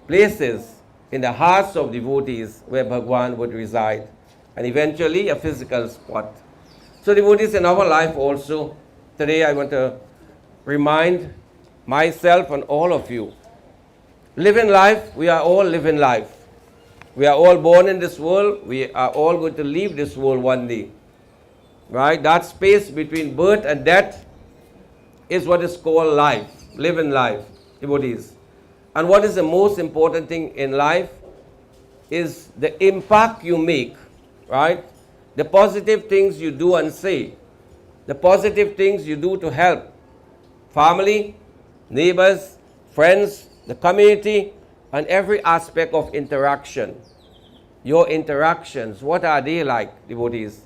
Places in the hearts of devotees where Bhagwan would reside. And eventually a physical spot. So devotees, in our life also, today I want to remind myself and all of you. Living life, we are all living life. We are all born in this world. We are all going to leave this world one day. Right? That space between birth and death is what is called life. Living life, devotees. And what is the most important thing in life is the impact you make. Right? The positive things you do and say. The positive things you do to help family, neighbors, friends, the community, and every aspect of interaction. Your interactions, what are they like, devotees?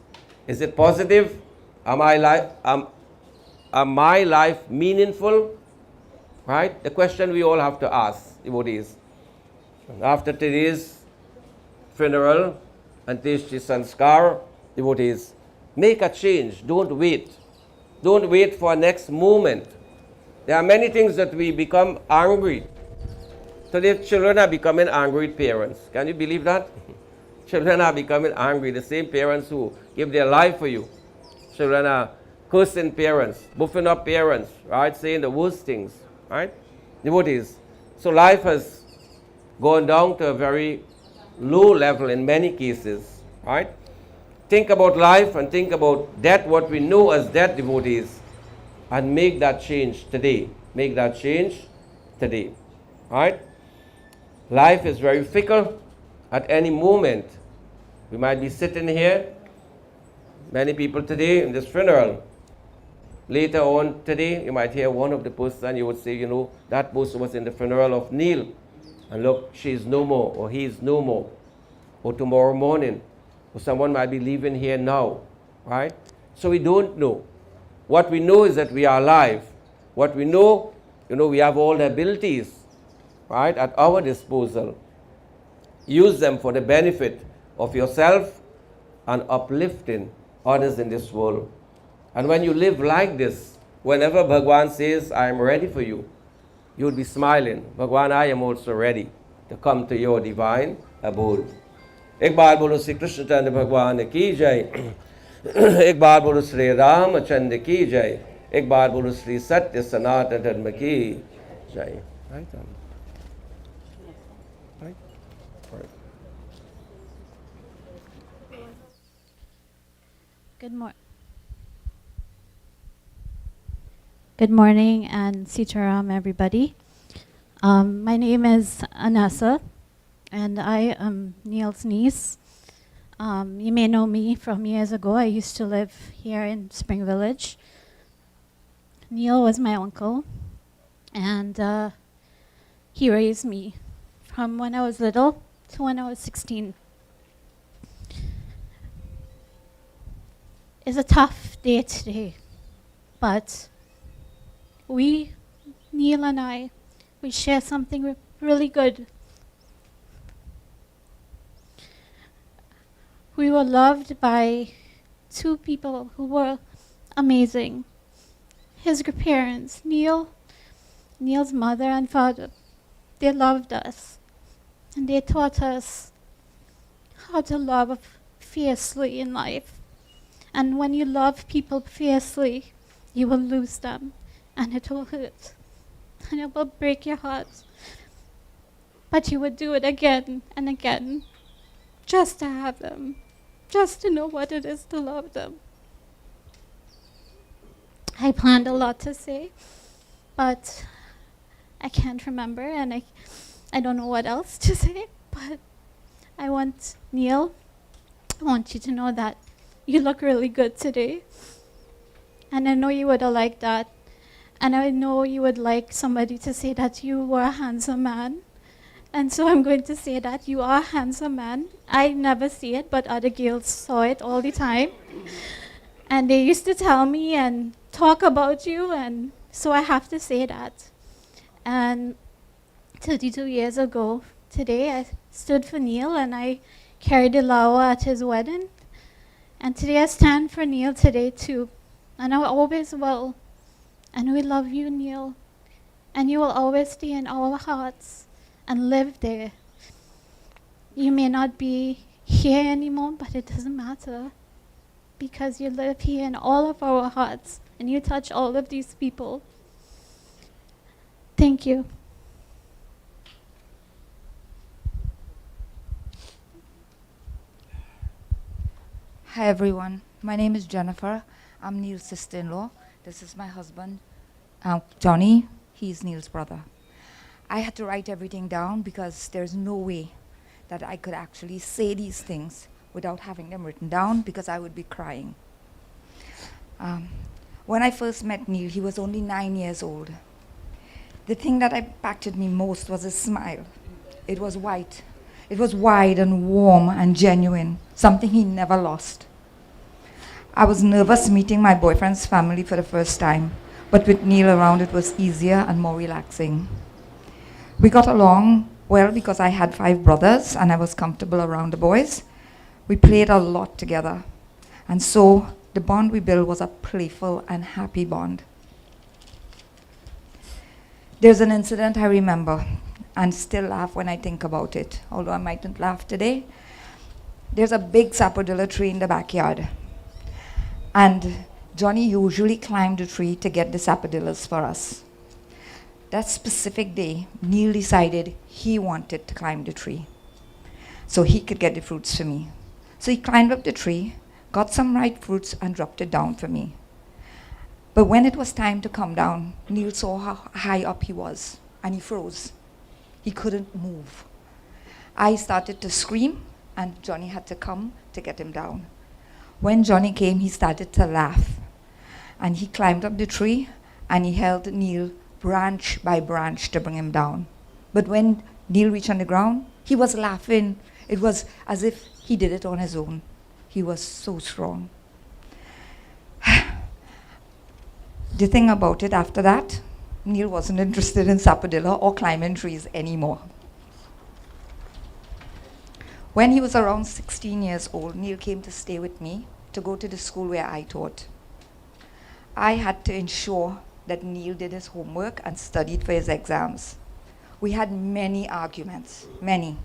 Is it positive? Am my life meaningful? Right? The question we all have to ask, devotees. After today's funeral, Anteshti Sanskar, devotees, make a change. Don't wait. Don't wait for next moment. There are many things that we become angry. Today, children are becoming angry with parents. Can you believe that? Children are becoming angry. The same parents who give their life for you. Children are cursing parents, buffing up parents, right? Saying the worst things, right? Devotees. So life has gone down to a very low level in many cases, right? Think about life and think about death, what we know as death, devotees, and make that change today. Make that change today, right? Life is very fickle. At any moment, we might be sitting here. Many people today in this funeral. Later on today, you might hear one of the person, you would say, you know, that person was in the funeral of Neil. And look, she's no more, or he's no more. Or tomorrow morning, or someone might be leaving here now, right? So we don't know. What we know is that we are alive. What we know, you know, we have all the abilities, right, at our disposal. Use them for the benefit of yourself and uplifting others in this world. And when you live like this, whenever Bhagwan says, I am ready for you, you'll be smiling. Bhagwan, I am also ready to come to your divine abode. एक बार बोलो श्री कृष्णचंद्र भगवान की जय. एक बार बोलो श्री रामचंद्र की जय. एक बार बोलो श्री सत्य सनातन धर्म की जय. Right? Right? Right. Good morning and Sitaram, everybody. My name is Anessa, and I am Neil's niece. You may know me from years ago. I used to live here in Spring Village. Neil was my uncle, and he raised me from when I was little to when I was 16. It's a tough day today, but Neil and I, we share something really good. We were loved by two people who were amazing. His parents, Neil's mother and father, they loved us. And they taught us how to love fiercely in life. And when you love people fiercely, you will lose them. and it will hurt, and it will break your heart. But you would do it again and again, just to have them, just to know what it is to love them. I planned a lot to say, but I can't remember, and I don't know what else to say, but I want Neil, I want you to know that you look really good today. And I know you would have liked that. And I know you would like somebody to say that you were a handsome man. And so I'm going to say that you are a handsome man. I never see it, but other girls saw it all the time. And they used to tell me and talk about you, and so I have to say that. And 32 years ago today, I stood for Neil, and I carried the lawa at his wedding. And today I stand for Neil today too. And I always will. And we love you, Neil. And you will always stay in our hearts and live there. You may not be here anymore, but it doesn't matter, because you live here in all of our hearts, and you touch all of these people. Thank you. Hi everyone, my name is Jennifer. I'm Neil's sister-in-law. This is my husband, Johnny. He's Neil's brother. I had to write everything down because there's no way that I could actually say these things without having them written down, because I would be crying. When I first met Neil, he was only 9 years old. The thing that impacted me most was his smile. It was white. It was wide and warm and genuine, something he never lost. I was nervous meeting my boyfriend's family for the first time, but with Neil around it was easier and more relaxing. We got along well because I had 5 brothers and I was comfortable around the boys. We played a lot together, and so the bond we built was a playful and happy bond. There's an incident I remember and still laugh when I think about it, although I mightn't laugh today. There's a big sapodilla tree in the backyard, and Johnny usually climbed the tree to get the sapodillas for us. That specific day, Neil decided he wanted to climb the tree so he could get the fruits for me. So he climbed up the tree, got some ripe fruits, and dropped it down for me. But when it was time to come down, Neil saw how high up he was, and he froze. He couldn't move. I started to scream, and Johnny had to come to get him down. When Johnny came, he started to laugh. And he climbed up the tree, and he held Neil branch by branch to bring him down. But when Neil reached on the ground, he was laughing. It was as if he did it on his own. He was so strong. The thing about it, after that, Neil wasn't interested in sapodilla or climbing trees anymore. When he was around 16 years old, Neil came to stay with me to go to the school where I taught. I had to ensure that Neil did his homework and studied for his exams. We had many arguments, many.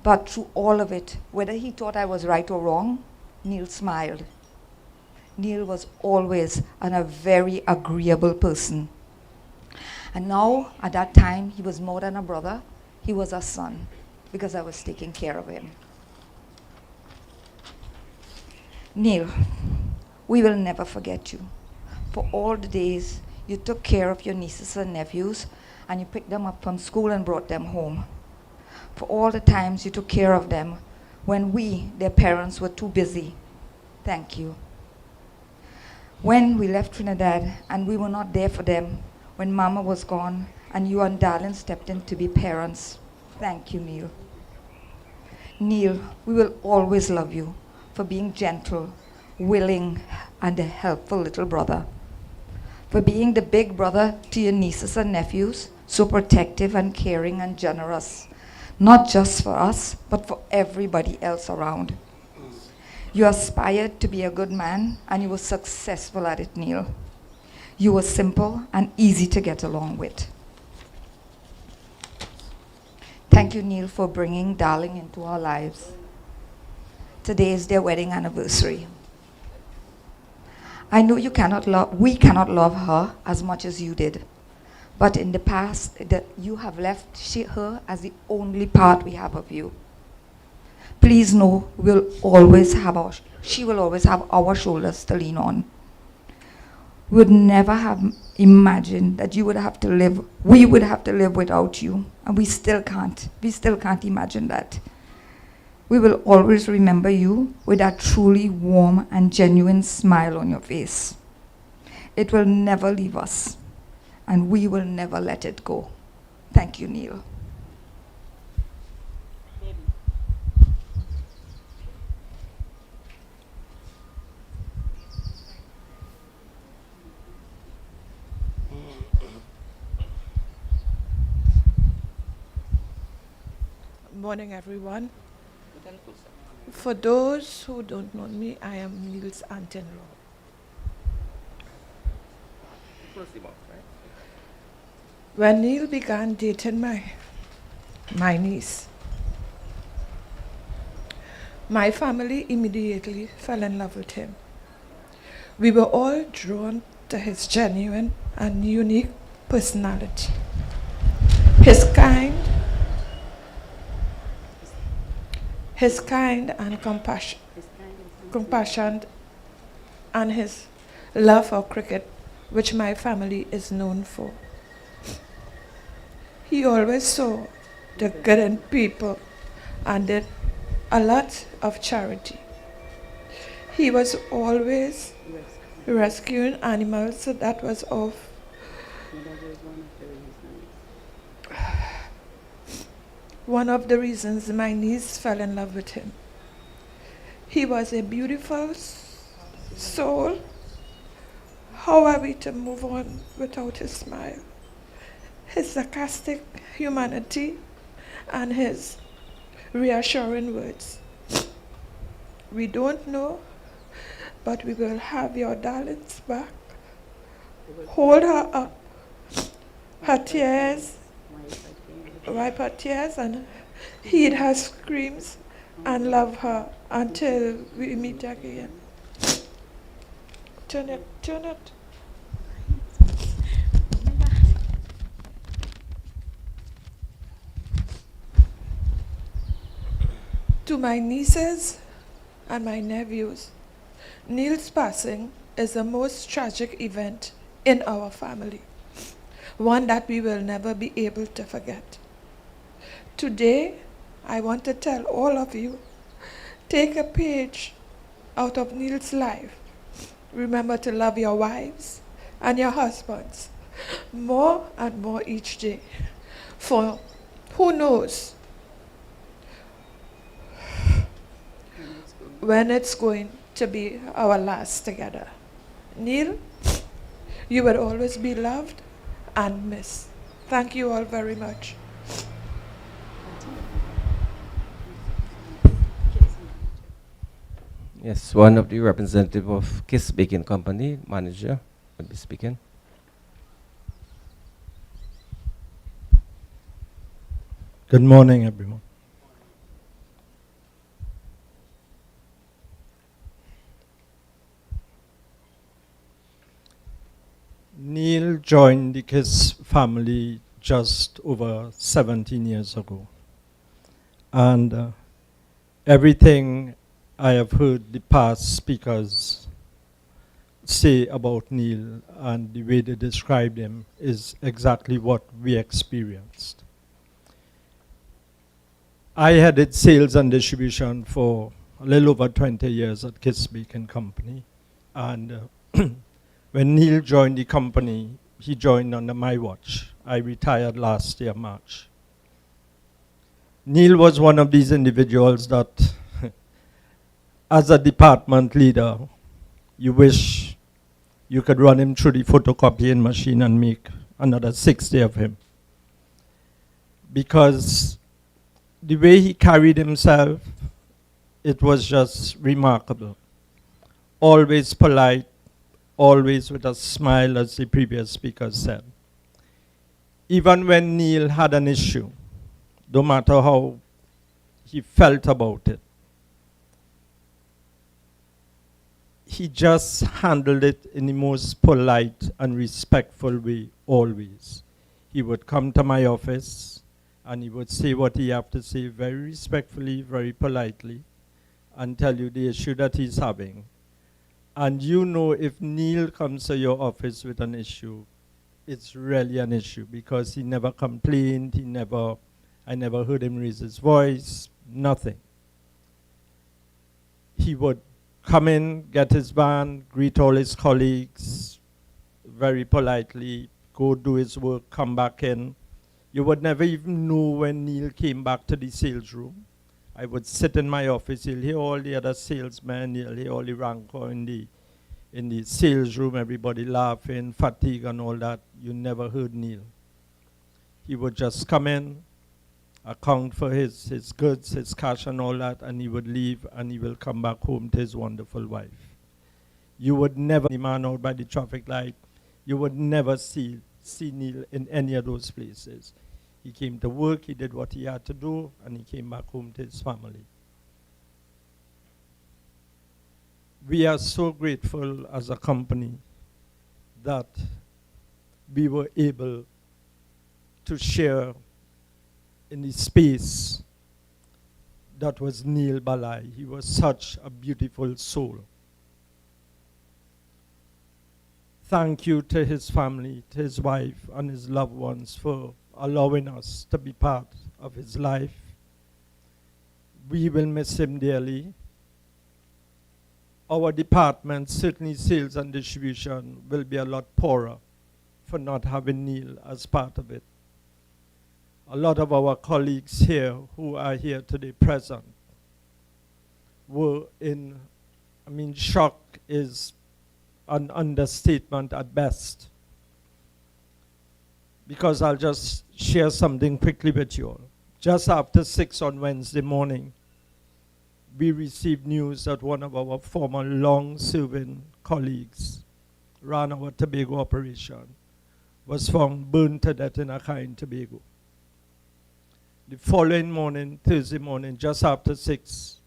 But through all of it, whether he thought I was right or wrong, Neil smiled. Neil was always a very agreeable person. And now, at that time, he was more than a brother. He was a son, because I was taking care of him. Neil, we will never forget you. For all the days you took care of your nieces and nephews, and you picked them up from school and brought them home. For all the times you took care of them when we, their parents, were too busy. Thank you. When we left Trinidad and we were not there for them, when Mama was gone and you and Darlin stepped in to be parents, thank you, Neil. Neil, we will always love you for being gentle, willing, and a helpful little brother. For being the big brother to your nieces and nephews, so protective and caring and generous, not just for us, but for everybody else around. You aspired to be a good man, and you were successful at it, Neil. You were simple and easy to get along with. Thank you, Neil, for bringing Darling into our lives. Today is their wedding anniversary. I know we cannot love her as much as you did. But in the past, you have left her as the only part we have of you. Please know she will always have our shoulders to lean on. We would never have imagined that we would have to live without you. And we still can't. We still can't imagine that. We will always remember you with that truly warm and genuine smile on your face. It will never leave us, and we will never let it go. Thank you, Neil. Morning, everyone. For those who don't know me, I am Neil's aunt-in-law. When Neil began dating my niece, my family immediately fell in love with him. We were all drawn to his genuine and unique personality. His kind and compassion, and his love for cricket, which my family is known for. He always saw the good in people and did a lot of charity. He was always rescuing animals that was of one of the reasons my niece fell in love with him. He was a beautiful soul. How are we to move on without his smile, his sarcastic humanity, and his reassuring words? We don't know, but we will have your darlings back. Hold her up. Her tears, wipe her tears, and heed her screams, and love her until we meet again. Turn it. To my nieces and my nephews, Neil's passing is the most tragic event in our family, one that we will never be able to forget. Today, I want to tell all of you, take a page out of Neil's life. Remember to love your wives and your husbands more and more each day. For who knows when it's going to be our last together. Neil, you will always be loved and missed. Thank you all very much. Yes, one of the representative of Kiss Baking Company, manager, will be speaking. Good morning, everyone. Neil joined the Kiss family just over 17 years ago. And everything I have heard the past speakers say about Neil and the way they described him is exactly what we experienced. I headed sales and distribution for a little over 20 years at Kiss Baking Company. And when Neil joined the company, he joined under my watch. I retired last year, March. Neil was one of these individuals that, as a department leader, you wish you could run him through the photocopying machine and make another 60 of him. Because the way he carried himself, it was just remarkable. Always polite, always with a smile, as the previous speaker said. Even when Neil had an issue, no matter how he felt about it, he just handled it in the most polite and respectful way, always. He would come to my office and he would say what he had to say very respectfully, very politely, and tell you the issue that he's having. And you know, if Neil comes to your office with an issue, it's really an issue, because he never complained, I never heard him raise his voice, nothing. He would come in, get his van, greet all his colleagues very politely, go do his work, come back in. You would never even know when Neil came back to the sales room. I would sit in my office, you'll hear all the other salesmen, you'll hear all the rancor in the sales room, everybody laughing, fatigue and all that. You never heard Neil. He would just come in, account for his goods, his cash and all that, and he would leave and he will come back home to his wonderful wife. You would never see the man out by the traffic light. You would never see Neil in any of those places. He came to work, he did what he had to do, and he came back home to his family. We are so grateful as a company that we were able to share in the space that was Neil Ballai. He was such a beautiful soul. Thank you to his family, to his wife and his loved ones for allowing us to be part of his life. We will miss him dearly. Our department, certainly sales and distribution, will be a lot poorer for not having Neil as part of it. A lot of our colleagues here who are here today present were in, shock is an understatement at best. Because I'll just share something quickly with you all. Just after 6 on Wednesday morning, we received news that one of our former long-serving colleagues ran our Tobago operation, was found burned to death in Accra in Tobago. The following morning, Thursday morning, just after 6,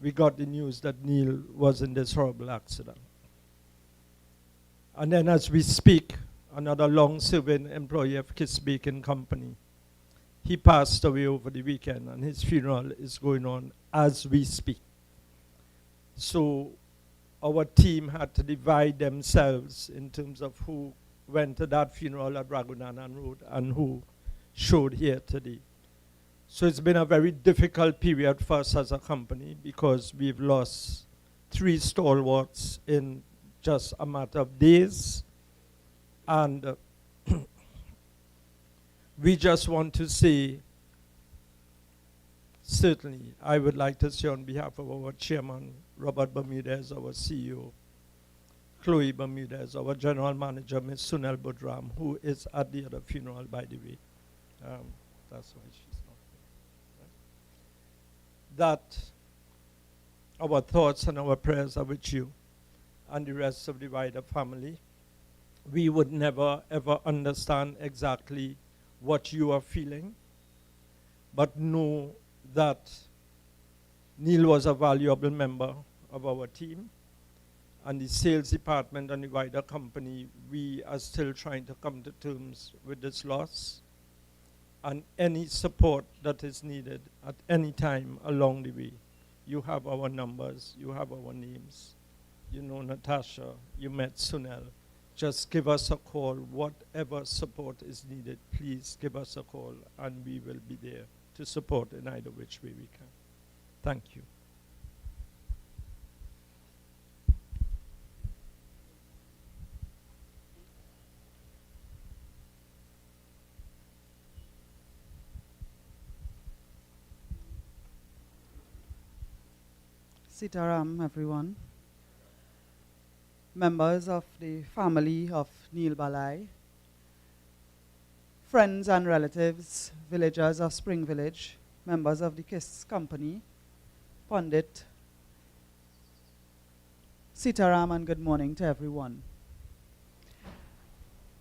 we got the news that Neil was in this horrible accident. And then as we speak, another long-serving employee of Kiss Bacon Company, he passed away over the weekend, and his funeral is going on as we speak. So our team had to divide themselves in terms of who went to that funeral at Ragunanan Road and who showed here today. So it's been a very difficult period for us as a company, because we've lost 3 stalwarts in just a matter of days. And we just want to say, certainly, I would like to say on behalf of our chairman, Robert Bermudez, our CEO, Chloe Bermudez, our general manager, Ms. Sunel Budram, who is at the other funeral, by the way. That's why she's not there. Right? That our thoughts and our prayers are with you and the rest of the wider family. We would never, ever understand exactly what you are feeling, but know that Neil was a valuable member of our team, and the sales department and the wider company, we are still trying to come to terms with this loss. And any support that is needed at any time along the way, you have our numbers, you have our names. You know Natasha, you met Sunel. Just give us a call. Whatever support is needed, please give us a call, and we will be there to support in either which way we can. Thank you. Sitaram, everyone. Members of the family of Neil Ballai, friends and relatives, villagers of Spring Village, members of the KISS company, Pundit, Sitaram, and good morning to everyone.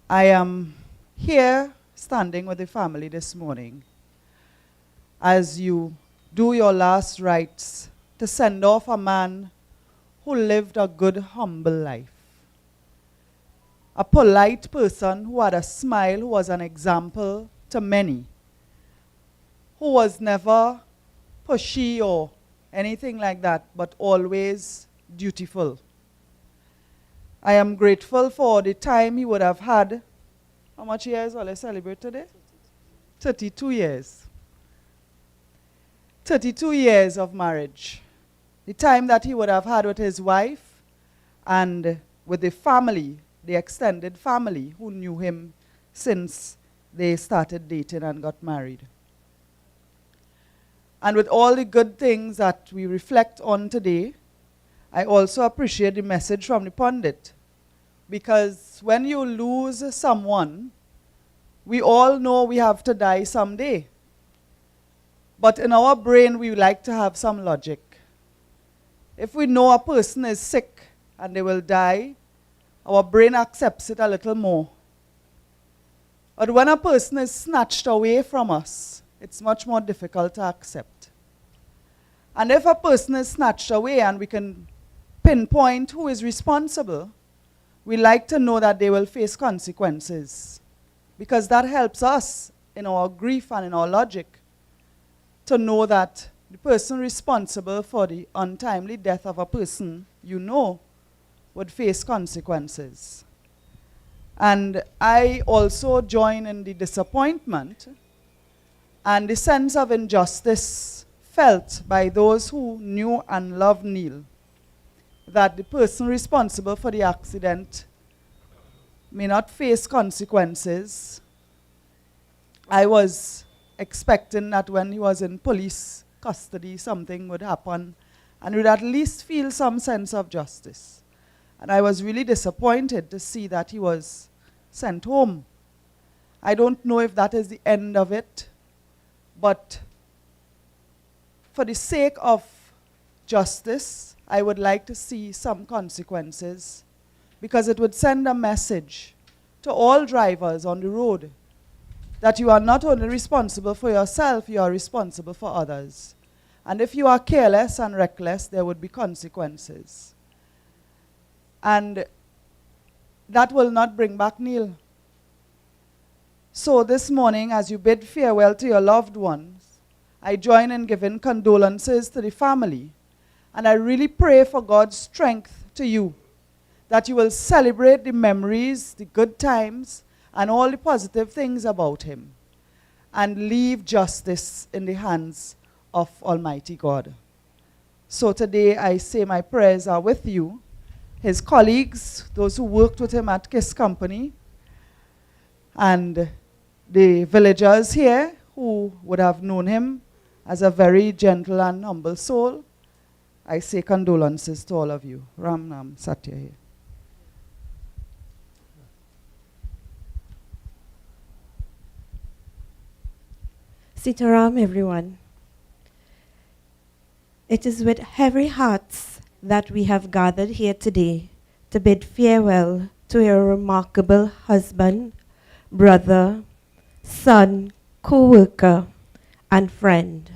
I am here standing with the family this morning as you do your last rites to send off a man who lived a good, humble life. A polite person who had a smile, who was an example to many, who was never pushy or anything like that, but always dutiful. I am grateful for the time he would have had. How much years will I celebrate today? 32 years. 32 years of marriage. The time that he would have had with his wife and with the family, the extended family who knew him since they started dating and got married. And with all the good things that we reflect on today, I also appreciate the message from the Pundit. Because when you lose someone, we all know we have to die someday. But in our brain, we like to have some logic. If we know a person is sick and they will die, our brain accepts it a little more. But when a person is snatched away from us, it's much more difficult to accept. And if a person is snatched away and we can pinpoint who is responsible, we like to know that they will face consequences. Because that helps us in our grief and in our logic to know that the person responsible for the untimely death of a person, you know, would face consequences. And I also join in the disappointment and the sense of injustice felt by those who knew and loved Neil, that the person responsible for the accident may not face consequences. I was expecting that when he was in police custody, something would happen and would at least feel some sense of justice. And I was really disappointed to see that he was sent home. I don't know if that is the end of it, but for the sake of justice, I would like to see some consequences, because it would send a message to all drivers on the road that you are not only responsible for yourself, you are responsible for others. And if you are careless and reckless, there would be consequences. And that will not bring back Neil. So this morning, as you bid farewell to your loved ones, I join in giving condolences to the family. And I really pray for God's strength to you, that you will celebrate the memories, the good times, and all the positive things about him, and leave justice in the hands of Almighty God. So today I say my prayers are with you, his colleagues, those who worked with him at Kiss Company, and the villagers here who would have known him as a very gentle and humble soul. I say condolences to all of you. Ram Nam Satya here. Sitaram, everyone. It is with heavy hearts that we have gathered here today to bid farewell to a remarkable husband, brother, son, co-worker, and friend,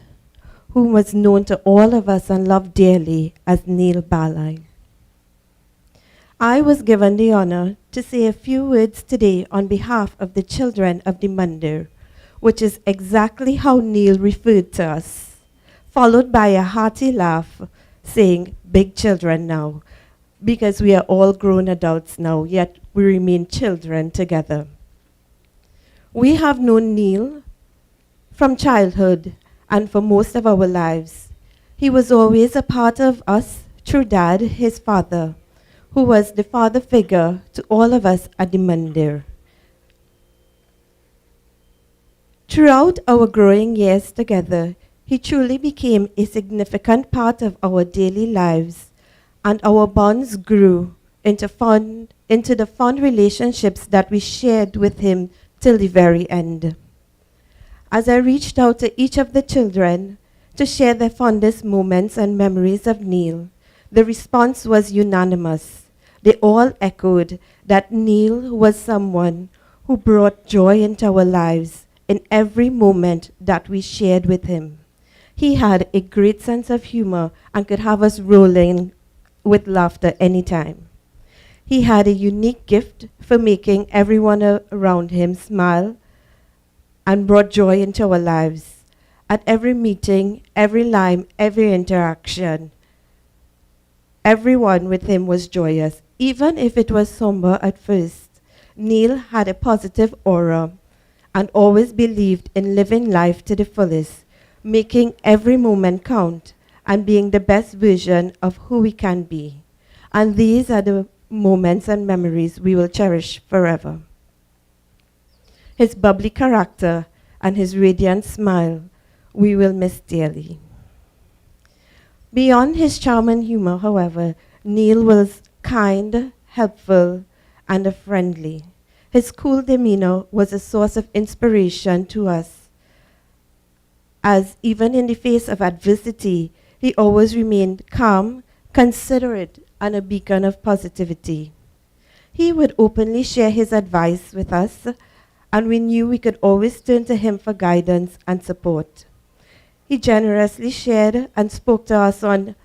whom was known to all of us and loved dearly as Neil Ballai. I was given the honor to say a few words today on behalf of the children of the Mandir, which is exactly how Neil referred to us, followed by a hearty laugh, saying, "Big children now," because we are all grown adults now, yet we remain children together. We have known Neil from childhood and for most of our lives. He was always a part of us through Dad, his father, who was the father figure to all of us at the Mandir. Throughout our growing years together, he truly became a significant part of our daily lives, and our bonds grew into the fond relationships that we shared with him till the very end. As I reached out to each of the children to share their fondest moments and memories of Neil, the response was unanimous. They all echoed that Neil was someone who brought joy into our lives in every moment that we shared with him. He had a great sense of humor and could have us rolling with laughter anytime. He had a unique gift for making everyone around him smile and brought joy into our lives. At every meeting, every line, every interaction, everyone with him was joyous, even if it was somber at first. Neil had a positive aura and always believed in living life to the fullest, making every moment count and being the best version of who we can be. And these are the moments and memories we will cherish forever. His bubbly character and his radiant smile we will miss dearly. Beyond his charm and humor, however, Neil was kind, helpful, and friendly. His cool demeanor was a source of inspiration to us, as even in the face of adversity, he always remained calm, considerate, and a beacon of positivity. He would openly share his advice with us, and we knew we could always turn to him for guidance and support. He generously shared and spoke to us on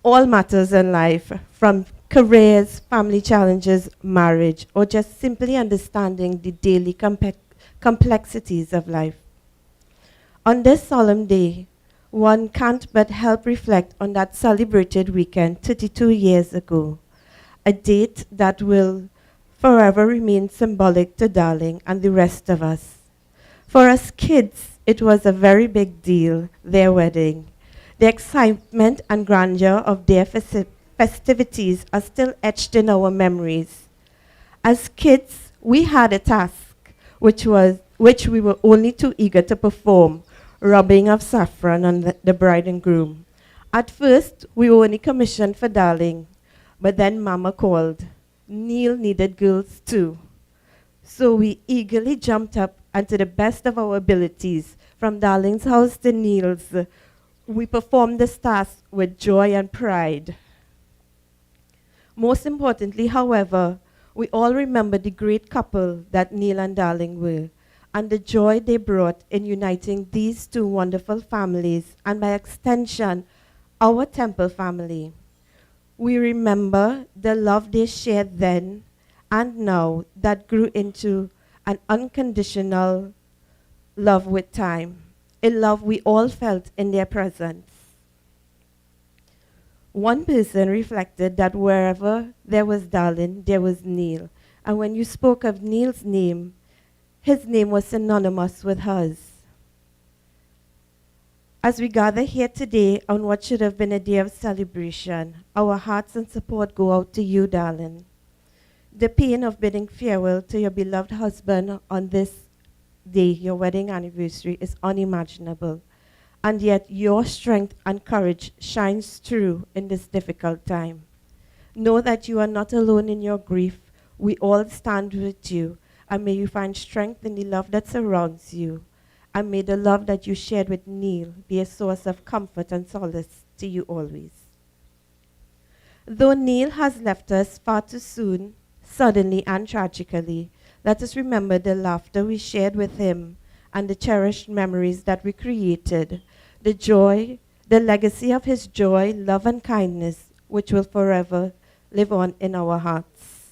all matters in life, from careers, family challenges, marriage, or just simply understanding the daily complexities of life. On this solemn day, one can't but help reflect on that celebrated weekend 32 years ago, a date that will forever remain symbolic to Darling and the rest of us. For us kids, it was a very big deal, their wedding. The excitement and grandeur of their festivities are still etched in our memories. As kids, we had a task, which we were only too eager to perform, rubbing of saffron on the bride and groom. At first, we were only commissioned for Darling, but then Mama called. Neil needed girls too. So we eagerly jumped up, and to the best of our abilities, from Darling's house to Neil's, we performed this task with joy and pride. Most importantly, however, we all remember the great couple that Neil and Darling were, and the joy they brought in uniting these two wonderful families, and by extension, our Temple family. We remember the love they shared then and now that grew into an unconditional love with time, a love we all felt in their presence. One person reflected that wherever there was Darling, there was Neil. And when you spoke of Neil's name, his name was synonymous with hers. As we gather here today on what should have been a day of celebration, our hearts and support go out to you, Darling. The pain of bidding farewell to your beloved husband on this day, your wedding anniversary, is unimaginable. And yet your strength and courage shines through in this difficult time. Know that you are not alone in your grief. We all stand with you, and may you find strength in the love that surrounds you. And may the love that you shared with Neil be a source of comfort and solace to you always. Though Neil has left us far too soon, suddenly and tragically, let us remember the laughter we shared with him and the cherished memories that we created, the joy, the legacy of his joy, love, and kindness, which will forever live on in our hearts.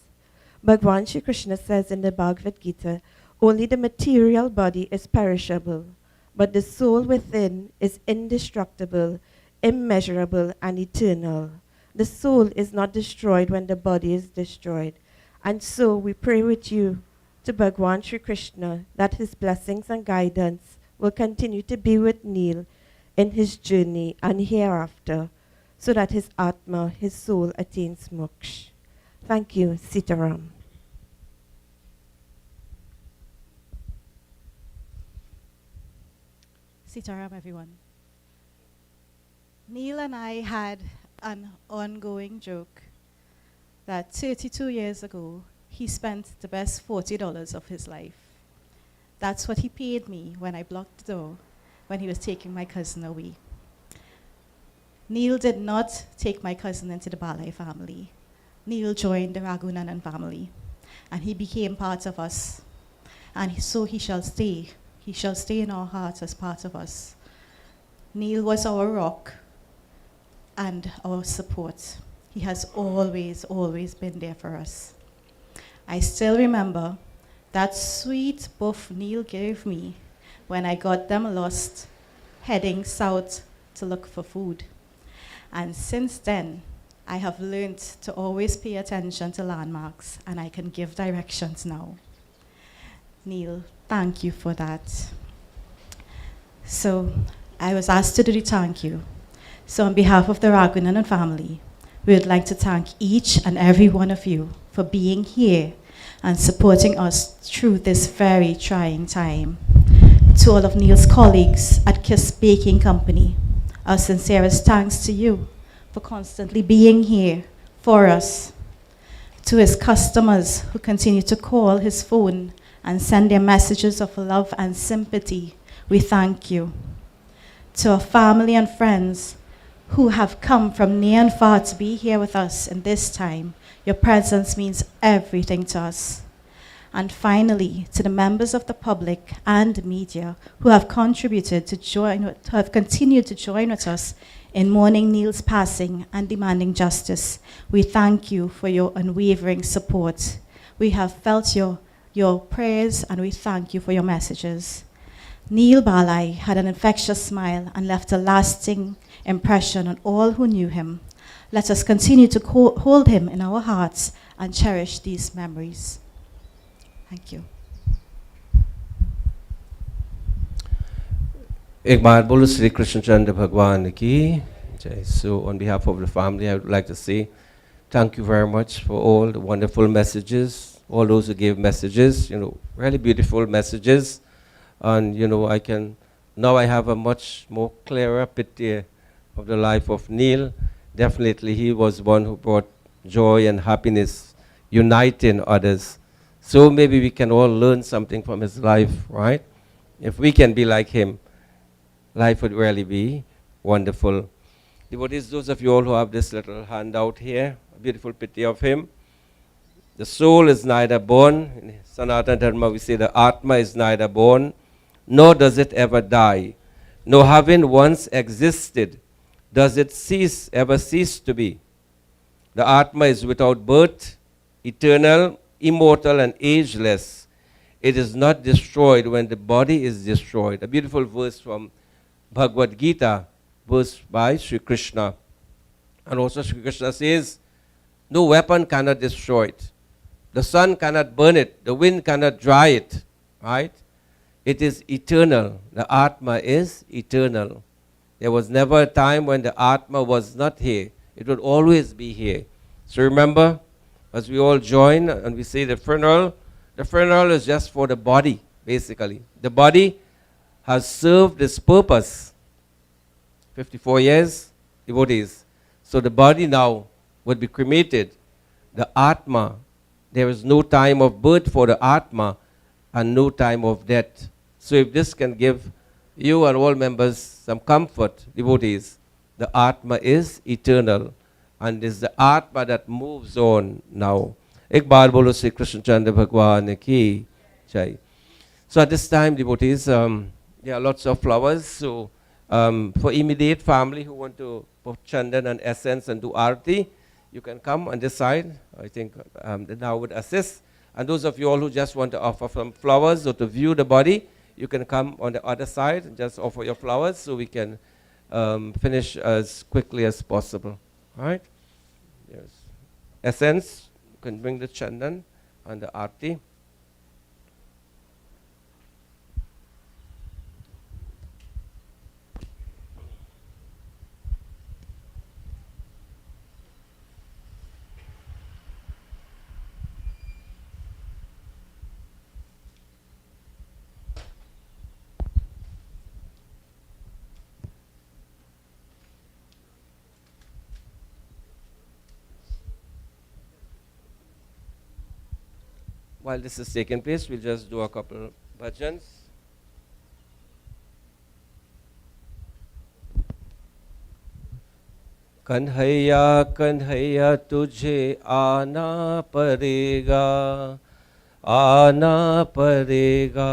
Bhagwan Shri Krishna says in the Bhagavad Gita, only the material body is perishable, but the soul within is indestructible, immeasurable, and eternal. The soul is not destroyed when the body is destroyed. And so we pray with you to Bhagwan Shri Krishna that his blessings and guidance will continue to be with Neil in his journey and hereafter, so that his Atma, his soul, attains moksha. Thank you, Sitaram. Sitaram, everyone. Neil and I had an ongoing joke that 32 years ago, he spent the best $40 of his life. That's what he paid me when I blocked the door when he was taking my cousin away. Neil did not take my cousin into the Ballai family. Neil joined the Raghunanan family, and he became part of us. And so he shall stay. He shall stay in our hearts as part of us. Neil was our rock and our support. He has always, always been there for us. I still remember that sweet buff Neil gave me when I got them lost, heading south to look for food. And since then, I have learned to always pay attention to landmarks, and I can give directions now. Neil, thank you for that. So I was asked to do the thank you. So on behalf of the Ragunan family, we would like to thank each and every one of you for being here and supporting us through this very trying time. To all of Neil's colleagues at Kiss Baking Company, our sincerest thanks to you for constantly being here for us. To his customers who continue to call his phone and send their messages of love and sympathy, we thank you. To our family and friends who have come from near and far to be here with us in this time, your presence means everything to us. And finally, to the members of the public and media who have contributed to who have continued to join with us in mourning Neil's passing and demanding justice, we thank you for your unwavering support. We have felt your prayers, and we thank you for your messages. Neil Ballai had an infectious smile and left a lasting impression on all who knew him. Let us continue to hold him in our hearts and cherish these memories. Thank you. एक बार बोलो श्री कृष्णचंद्र भगवान की जय. So on behalf of the family, I would like to say thank you very much for all the wonderful messages, all those who gave messages, really beautiful messages. And now I have a much more clearer picture of the life of Neil. Definitely he was one who brought joy and happiness, uniting others. So maybe we can all learn something from his life, right? If we can be like him, life would really be wonderful. Devotees, those of you all who have this little handout here, a beautiful picture of him. The soul is neither born. In Sanatana Dharma we say the Atma is neither born, nor does it ever die. Nor having once existed, does it ever cease to be. The Atma is without birth, eternal, immortal and ageless. It is not destroyed when the body is destroyed. A beautiful verse from Bhagavad Gita, verse by Sri Krishna. And also Sri Krishna says, no weapon cannot destroy it. The sun cannot burn it. The wind cannot dry it. Right? It is eternal. The Atma is eternal. There was never a time when the Atma was not here. It would always be here. So remember, as we all join and we say the funeral is just for the body, basically. The body has served its purpose. 54 years, devotees. So the body now would be cremated. The Atma, there is no time of birth for the Atma and no time of death. So if this can give you and all members some comfort, devotees, the Atma is eternal. And is the Atma that moves on now. Ek baar bolo Sri Krishna Chandra Bhagwan ki jai. So at this time, devotees, there are lots of flowers. So for immediate family who want to put chandan and essence and do arti, you can come on this side. I think the now would assist. And those of you all who just want to offer some flowers or to view the body, you can come on the other side and just offer your flowers so we can finish as quickly as possible. All right? Yes. Essence, you can bring the chandan and the arti. While this is taking place, we'll just do a couple bhajans. Kanhaiya Kanhaiya तुझे आना पड़ेगा, आना पड़ेगा,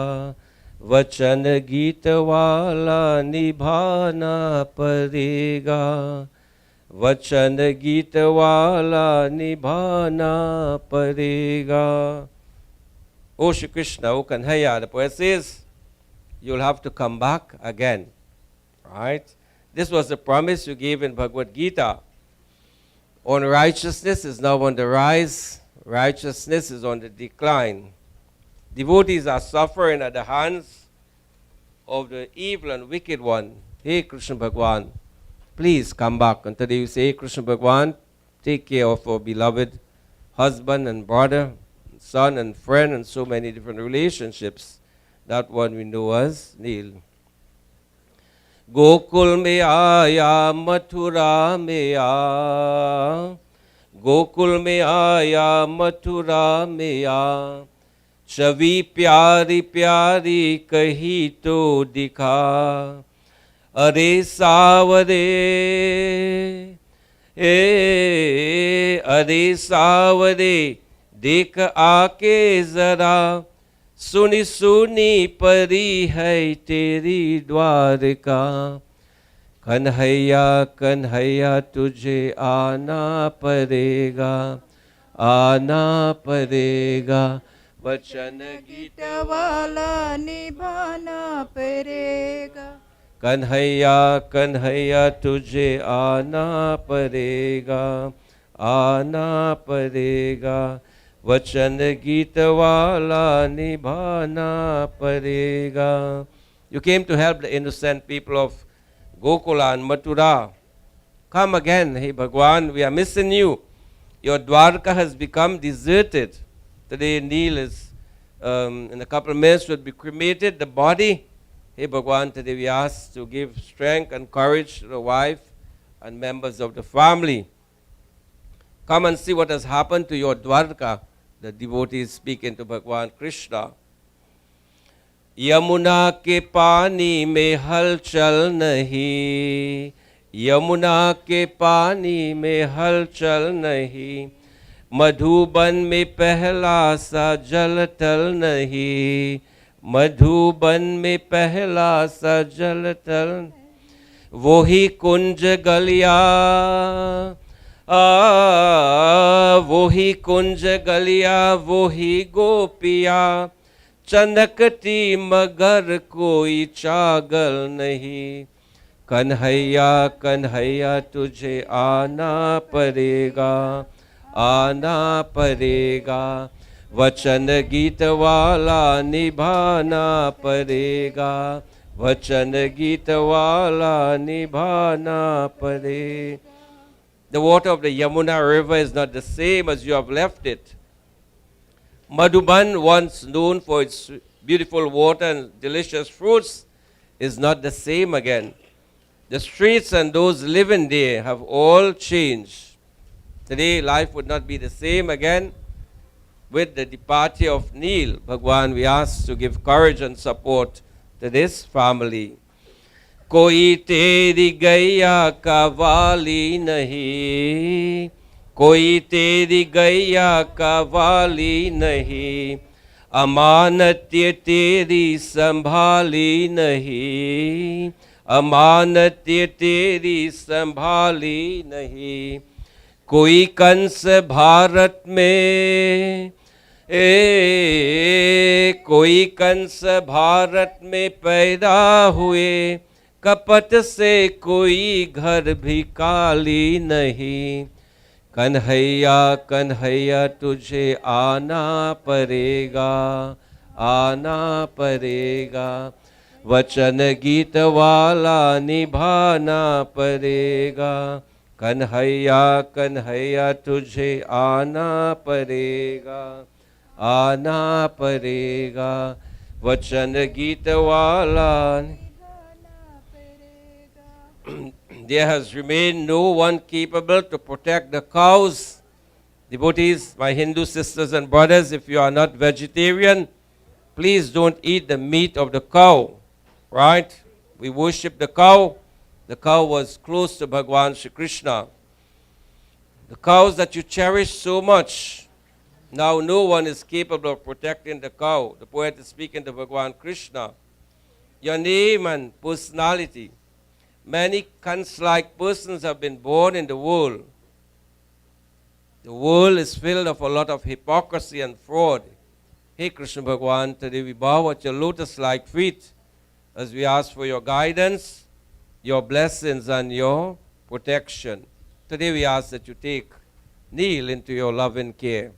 वचन गीत वाला निभाना पड़ेगा, वचन गीत वाला निभाना पड़ेगा. O Shri Krishna, O Kanhaiya, the poet says, you'll have to come back again. Right? This was the promise you gave in Bhagavad Gita. Unrighteousness is now on the rise. Righteousness is on the decline. Devotees are suffering at the hands of the evil and wicked one. Hey Krishna Bhagwan, please come back. And today you say, hey Krishna Bhagwan, take care of our beloved husband and brother, son and friend, and so many different relationships. That one we know as Neil. Gokul mein aaya, Mathura mein aa. Gokul mein aaya, Mathura mein aa. छवि प्यारी प्यारी कही तो दिखा. अरे सावरे अरे सावरे देख आके जरा. सुनी सुनी परी है तेरी द्वारका. कन्हैया कन्हैया तुझे आना पड़ेगा, आना पड़ेगा. वचन गीत वाला निभाना पड़ेगा. कन्हैया कन्हैया तुझे आना पड़ेगा, आना पड़ेगा. वचन गीत वाला निभाना पड़ेगा. You came to help the innocent people of Gokula and Mathura. Come again, hey Bhagwan, we are missing you. Your Dwarka has become deserted. Today Neil is, in a couple of minutes, would be cremated, the body. Hey Bhagwan, today we ask to give strength and courage to the wife and members of the family. Come and see what has happened to your Dwarka. The devotees speaking to Bhagwan Krishna. Yamuna के पानी में हलचल नहीं, यमुना के पानी में हलचल नहीं. मधुबन में पहला सा जल तल नहीं, मधुबन में पहला सा जल तल. वो ही कुंज गलिया, वो ही कुंज गलिया, वो ही गोपिया. चनकती मगर कोई चागल नहीं. कन्हैया कन्हैया तुझे आना पड़ेगा, आना पड़ेगा. वचन गीत वाला निभाना पड़ेगा, वचन गीत वाला निभाना पड़ेगा. The water of the Yamuna river is not the same as you have left it. Madhuban, once known for its beautiful water and delicious fruits, is not the same again. The streets and those living there have all changed. Today, life would not be the same again. With the departure of Neil, Bhagwan, we ask to give courage and support to this family. कोई तेरी गैया का वाली नहीं, कोई तेरी गैया का वाली नहीं. अमानत्य तेरी संभाली नहीं, अमानत्य तेरी संभाली नहीं. कोई कंस भारत में, कोई कंस भारत में पैदा हुए. कपट से कोई घर भी काली नहीं. कन्हैया कन्हैया तुझे आना पड़ेगा, आना पड़ेगा. वचन गीत वाला निभाना पड़ेगा. कन्हैया कन्हैया तुझे आना पड़ेगा, आना पड़ेगा. वचन गीत वाला. There has remained no one capable to protect the cows. Devotees, my Hindu sisters and brothers, if you are not vegetarian, please don't eat the meat of the cow. Right? We worship the cow. The cow was close to Bhagwan Shri Krishna. The cows that you cherish so much, now no one is capable of protecting the cow. The poet is speaking to Bhagwan Krishna. Your name and personality Many cunts-like persons have been born in the world. The world is filled of a lot of hypocrisy and fraud. Hey Krishna Bhagwan, today we bow at your lotus-like feet as we ask for your guidance, your blessings and your protection. Today we ask that you take Neil into your loving care.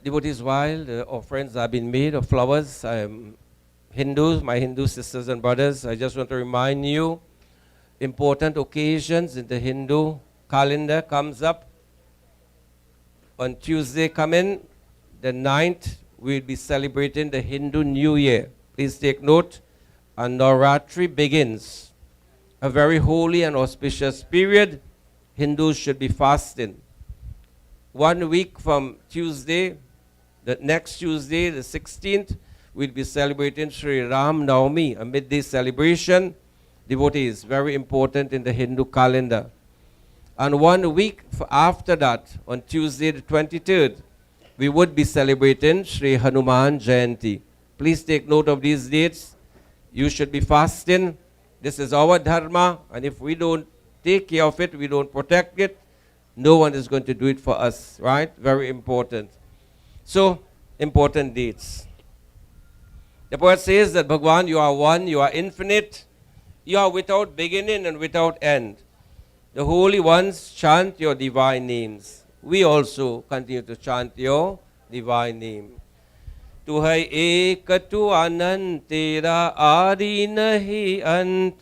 Devotees, while the offerings have been made of flowers, Hindus, my Hindu sisters and brothers, I just want to remind you, important occasions in the Hindu calendar comes up. On Tuesday coming, the 9th, we'll be celebrating the Hindu New Year. Please take note, and Navratri begins. A very holy and auspicious period. Hindus should be fasting. 1 week from Tuesday, the next Tuesday, the 16th, we'll be celebrating Sri Ram Navami, a midday celebration. Devotees, very important in the Hindu calendar. And 1 week after that, on Tuesday the 23rd, we would be celebrating Sri Hanuman Jayanti. Please take note of these dates. You should be fasting. This is our dharma, and if we don't take care of it, we don't protect it, no one is going to do it for us, right? Very important. So, important dates. The poet says that Bhagwan, you are one, you are infinite, you are without beginning and without end. The holy ones chant your divine names. We also continue to chant your divine name. Tu hai ek tu anant, tera aadi nahi ant.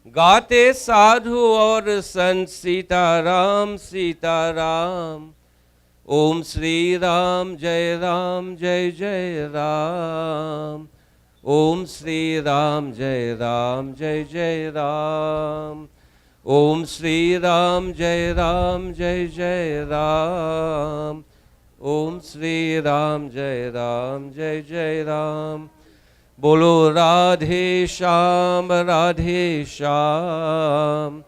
गाते साधु और संत सीताराम सीताराम. ओम श्री राम जय जय राम. ओम श्री राम जय जय राम. ओम श्री राम जय जय राम. ओम श्री राम जय जय राम. बोलो राधे श्याम राधे श्याम.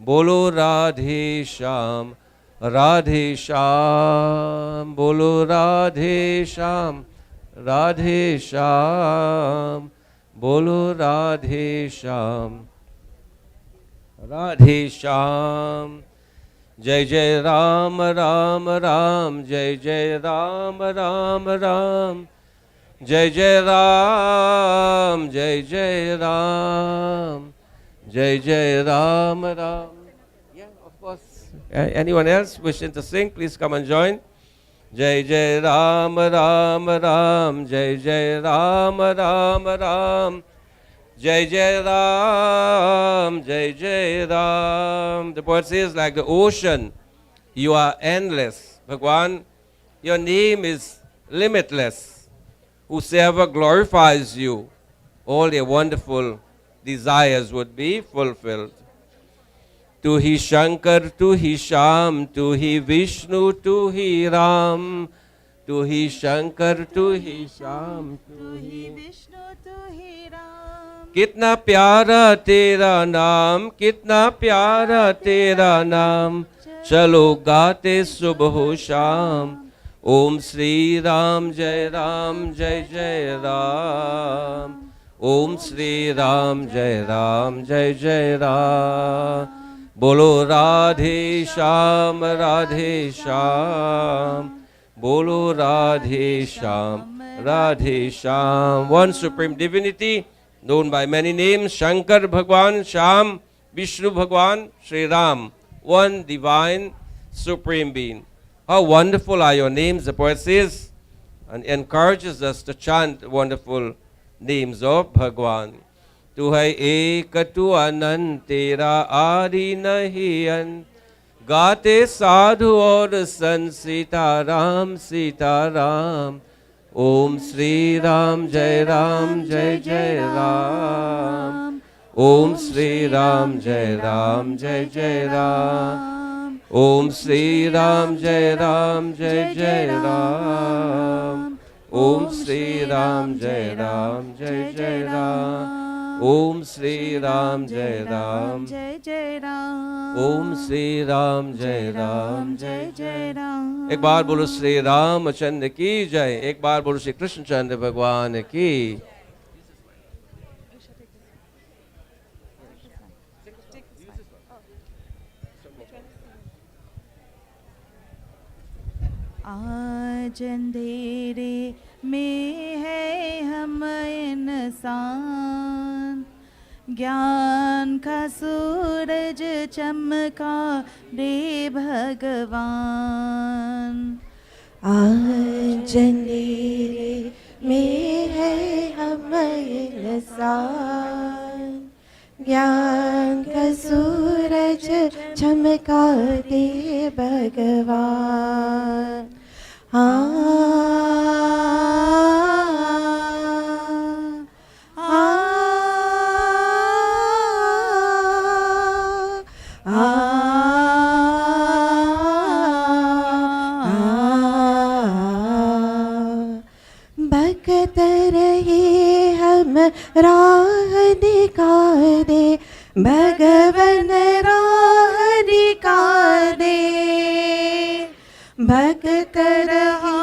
बोलो राधे श्याम राधे श्याम. बोलो राधे श्याम राधे श्याम. बोलो राधे श्याम राधे श्याम. जय जय राम राम राम. जय जय राम राम राम. जय जय राम जय राम. जय जय Ram Ram. Yeah, of course. Anyone else wishing to sing, please come and join. Jai Jai Ram Ram Ram. Jai Jai Ram Ram Ram. Jai Jai Ram Jai Ram. The poet says, like the ocean, you are endless. Bhagwan, your name is limitless. Whosoever glorifies you, all their wonderful desires would be fulfilled. Tu hi Shankar, tu hi Sham, tu hi Vishnu, tu hi Ram. Tu hi Shankar, tu hi Sham, tu hi Vishnu, tu hi Ram. Kitna pyara tera naam, kitna pyara tera naam. Chalo gaate subh sham. Om Shri Ram Jai Jai Ram. Om Shri Ram Jai Ram. Bolo Radhe Sham Radhe Sham. Bolo Radhe Sham Radhe Sham. One supreme divinity known by many names, Shankar Bhagwan, Sham, Vishnu Bhagwan, Sri Ram. One divine supreme being. How wonderful are your names, the poet says, and encourages us to chant wonderful names of Bhagwan. Tu hai ek tu anant, tera aadi nahi ant. Gaate sadhu aur sant, Sita Ram Sita Ram. Om Shri Ram Jai Jai Ram. Om Shri Ram Jai Jai Ram. Om Sri Ram Jai Ram Jai Jai Ram. Om Sri Ram Jai Ram Jai Jai Ram. Om Sri Ram Jai Ram Jai Jai Ram. Om Sri Ram Jai Ram Jai Jai Ram. एक बार बोलो श्री रामचंद्र की जय. एक बार बोलो श्री कृष्णचंद्र भगवान की. आज अंधेरे में है हम इंसान, ज्ञान का सूरज चमका दे भगवान. आज अंधेरे में है हम इंसान, ज्ञान का सूरज चमका दे भगवान. भक्त रहे हम राह दिखा दे भगवन राह दिखा दे. भक्त रहा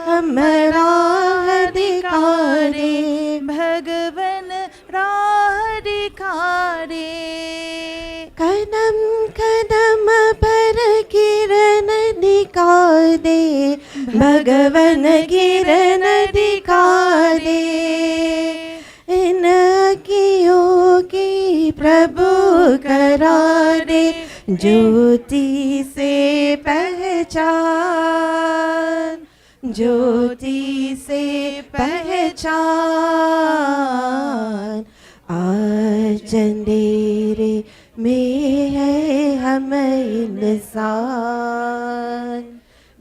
हम राह दिखा दे भगवन राह दिखा दे. कदम कदम पर किरण दिखा दे भगवन किरण दिखा दे. इन अखियों की प्रभु करा दे ज्योति से पहचान, ज्योति से पहचान. आज अंधेरे में है हम इंसान,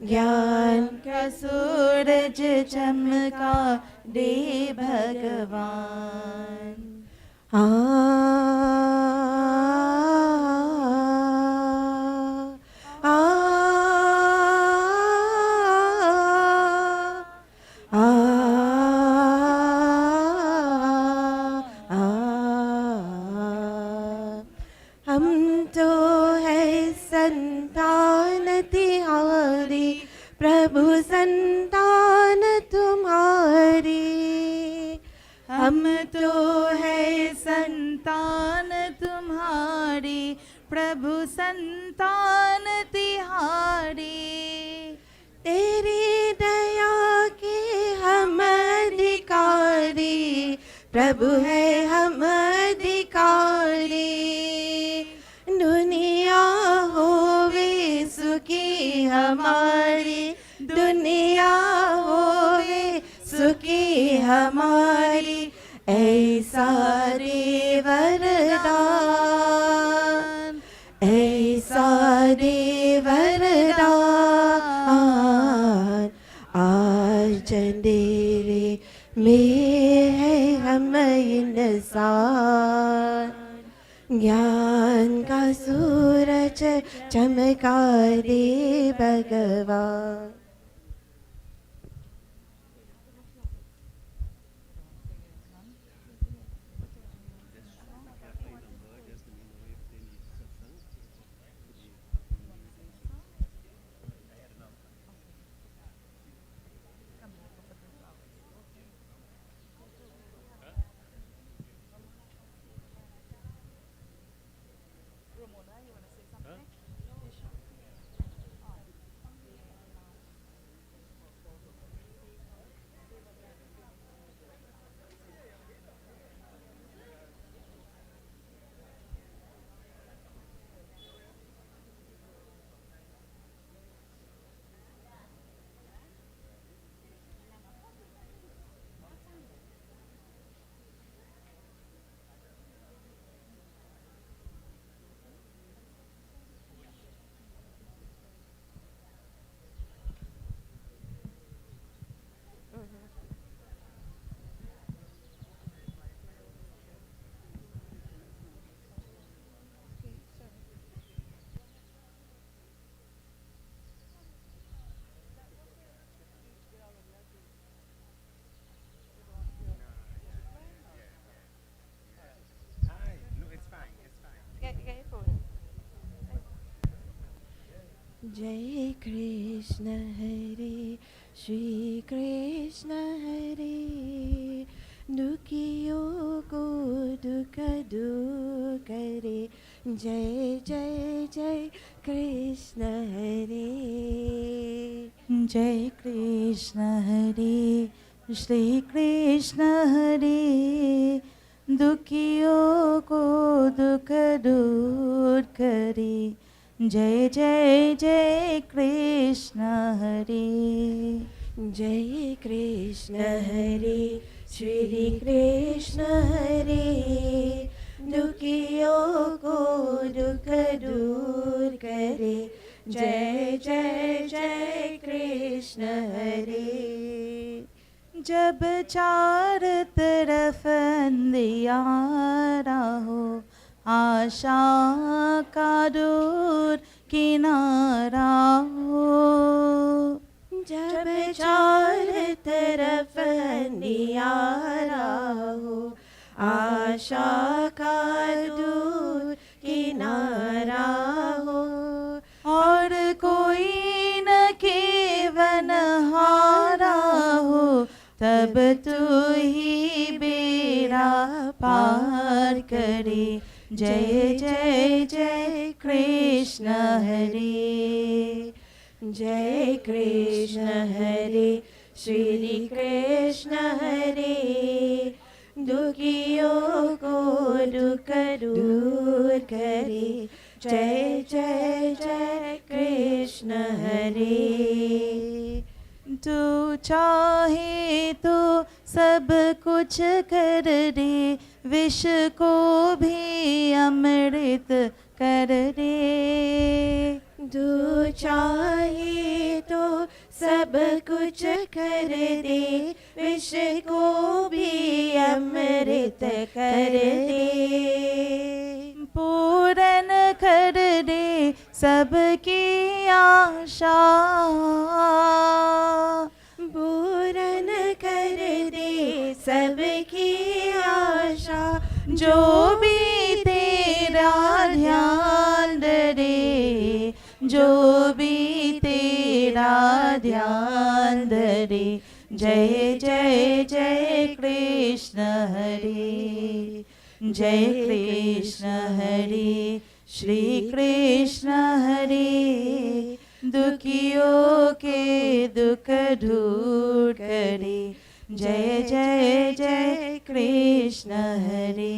ज्ञान का सूरज चमका दे भगवान. हम तो है संतान तिहारी, प्रभु संतान तुम्हारी. हम तो है संतान तुम्हारी, प्रभु संतान तिहारी. तेरी दया के हम अधिकारी, प्रभु है हम अधिकारी. दुनिया होवे सुखी हमारी, दुनिया होवे सुखी हमारी. ऐसा रे वरदान, ऐसा रे वरदान. आज अंधेरे में है हम इंसान, ज्ञान का सूरज चमका दे भगवान. Jai Krishna Hare Shri Krishna Hare Dukiyo ko dukha dur kare Jai Jai Jai Krishna Hare Jai Krishna Hare Shri Krishna Hare Dukhiyo ko dukha dur kare Jai Jai Jai Krishna Hare Jai Krishna Hare Shri Krishna Hare Dukhiyo ko dukha dur kare Jai Jai Jai Krishna Hare जब चार तरफ अंधियारा हो आशा का दूर किनारा हो जब चार तरफ अंधियारा हो आशा का दूर किनारा हो और कोई न केवन हारा हो तब तू ही बेड़ा पार करे जय जय जय कृष्ण हरे जय कृष्ण हरे श्री कृष्ण हरे दुखियों को दुख दूर करे जय जय जय कृष्ण हरे तू चाहे तो सब कुछ कर दे विष को भी अमृत कर दे तू चाहे तो सब कुछ कर दे विष को भी अमृत कर दे पूरन कर दे सबकी आशा पूरन कर दे सबकी आशा जो भी तेरा ध्यान धरे जो भी तेरा ध्यान धरे जय जय जय कृष्ण हरे जय कृष्ण हरे श्री कृष्ण हरे दुखियों के दुख दूर करे जय जय जय कृष्ण हरे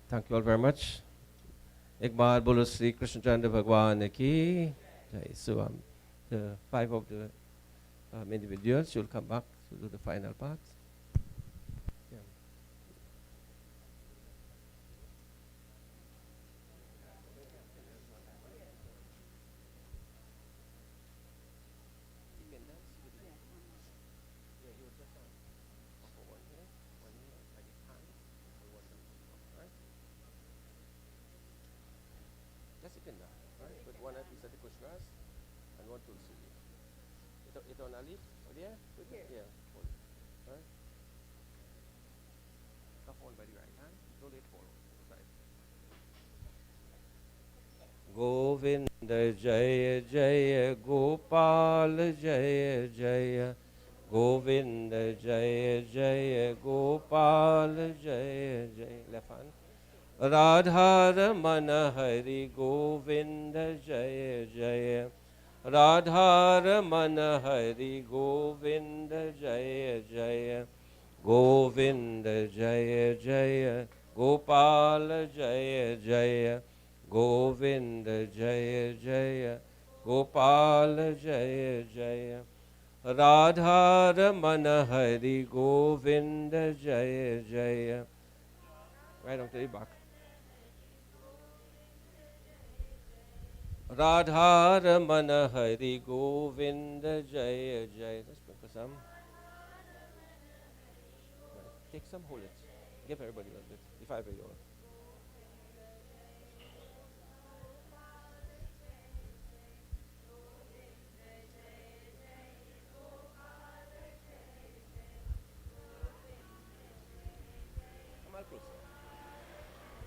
Thank you all very much. एक बार बोलो श्री कृष्ण चंद्र भगवान की जय. So the five of the individuals will come back to do the final part. Govind जय जय गोपाल जय जय गोविंद जय जय गोपाल जय जय. Left hand. राधा रमन हरि गोविंद जय जय राधा रमन हरि गोविंद जय जय गोविंद जय जय गोपाल जय जय गोविंद जय जय गोपाल जय जय राधा रमन हरि गोविंद जय जय. Right on to the back. Radha Raman Hari Govind जय जय. Let's bring for some. Take some, hold it. Give everybody a little bit. If I pay yours.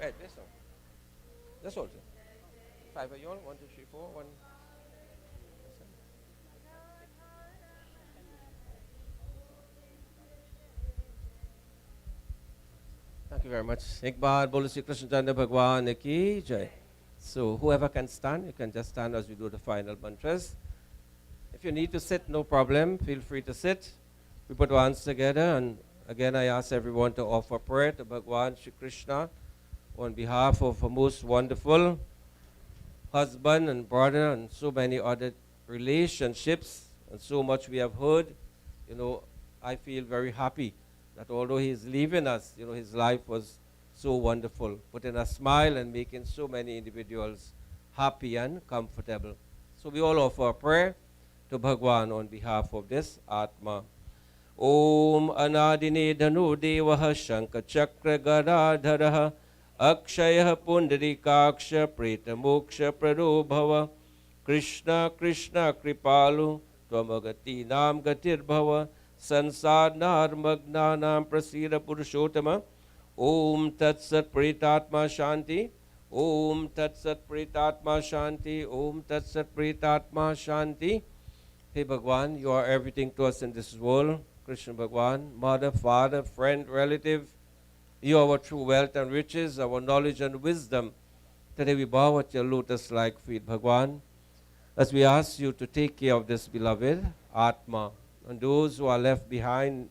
Right, this one. That's all. 5 of you all. 1, 2, 3, 4. 1. Thank you very much. Ek baar bolo Shri Krishna Chandra Bhagwan ki jai. So whoever can stand, you can just stand as we do the final mantras. If you need to sit, no problem. Feel free to sit. We put our hands together, and again I ask everyone to offer prayer to Bhagwan Shri Krishna on behalf of a most wonderful husband and brother and so many other relationships and so much we have heard. You know, I feel very happy that although he is leaving us, you know, his life was so wonderful, putting a smile and making so many individuals happy and comfortable. So we all offer a prayer to Bhagwan on behalf of this Atma. Om Anadine Dhanu Devaha Shanka Chakra Gadadharaha Akshaya Pundarikaksha Preta Moksha Prado Bhava Krishna Krishna Kripalu Tvamagati Nam Gatir Bhava Sansar Magnanam Prasira Purushottama Om Tat Sat Pretatma Shanti Om Tat Sat Pretatma Shanti Om Tat Sat Pretatma Shanti. Hey Bhagwan, you are everything to us in this world. Krishna Bhagwan, mother, father, friend, relative, you are our true wealth and riches, our knowledge and wisdom. Today we bow at your lotus-like feet, Bhagwan, as we ask you to take care of this beloved Atma and those who are left behind,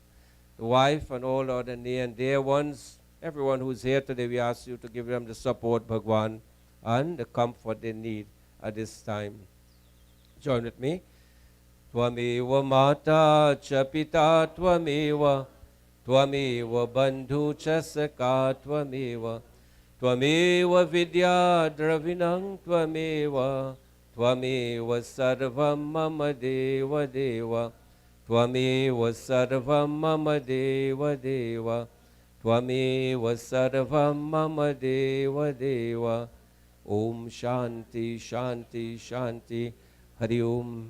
the wife and all other near and dear ones. Everyone who is here today, we ask you to give them the support, Bhagwan, and the comfort they need at this time. Join with me. Tvameva mata cha pita tvameva Tvameva bandhu cha saka tvameva Tvameva vidya dravinam tvameva Tvameva sarvam mama deva deva Tvameva sarvam mama deva deva Tvameva sarvam mama deva deva. Om Shanti Shanti Shanti. Hari Om.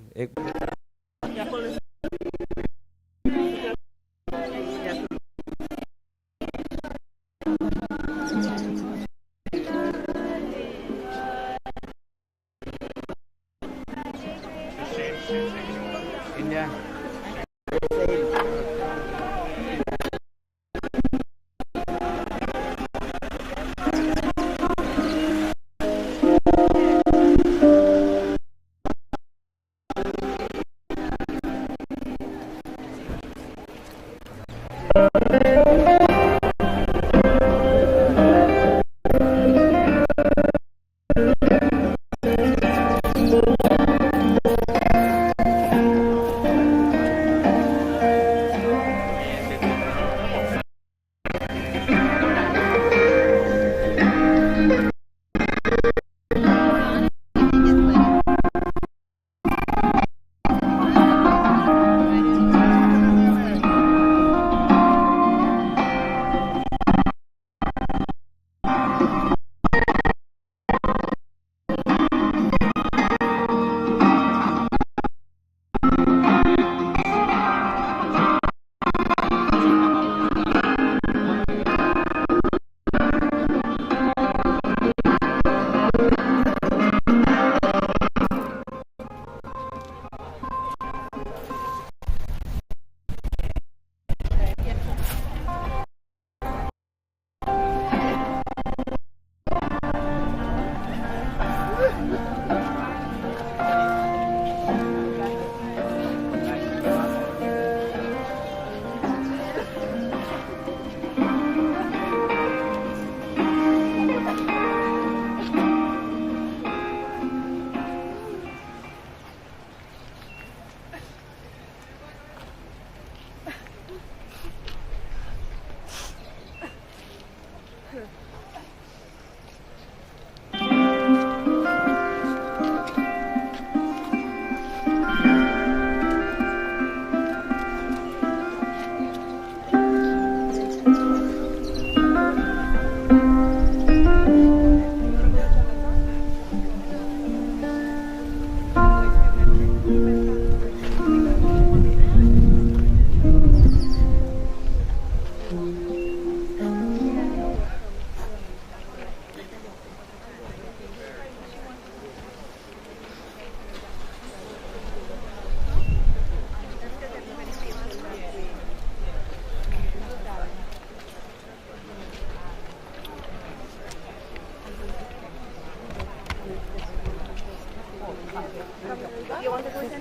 India. You want to go to the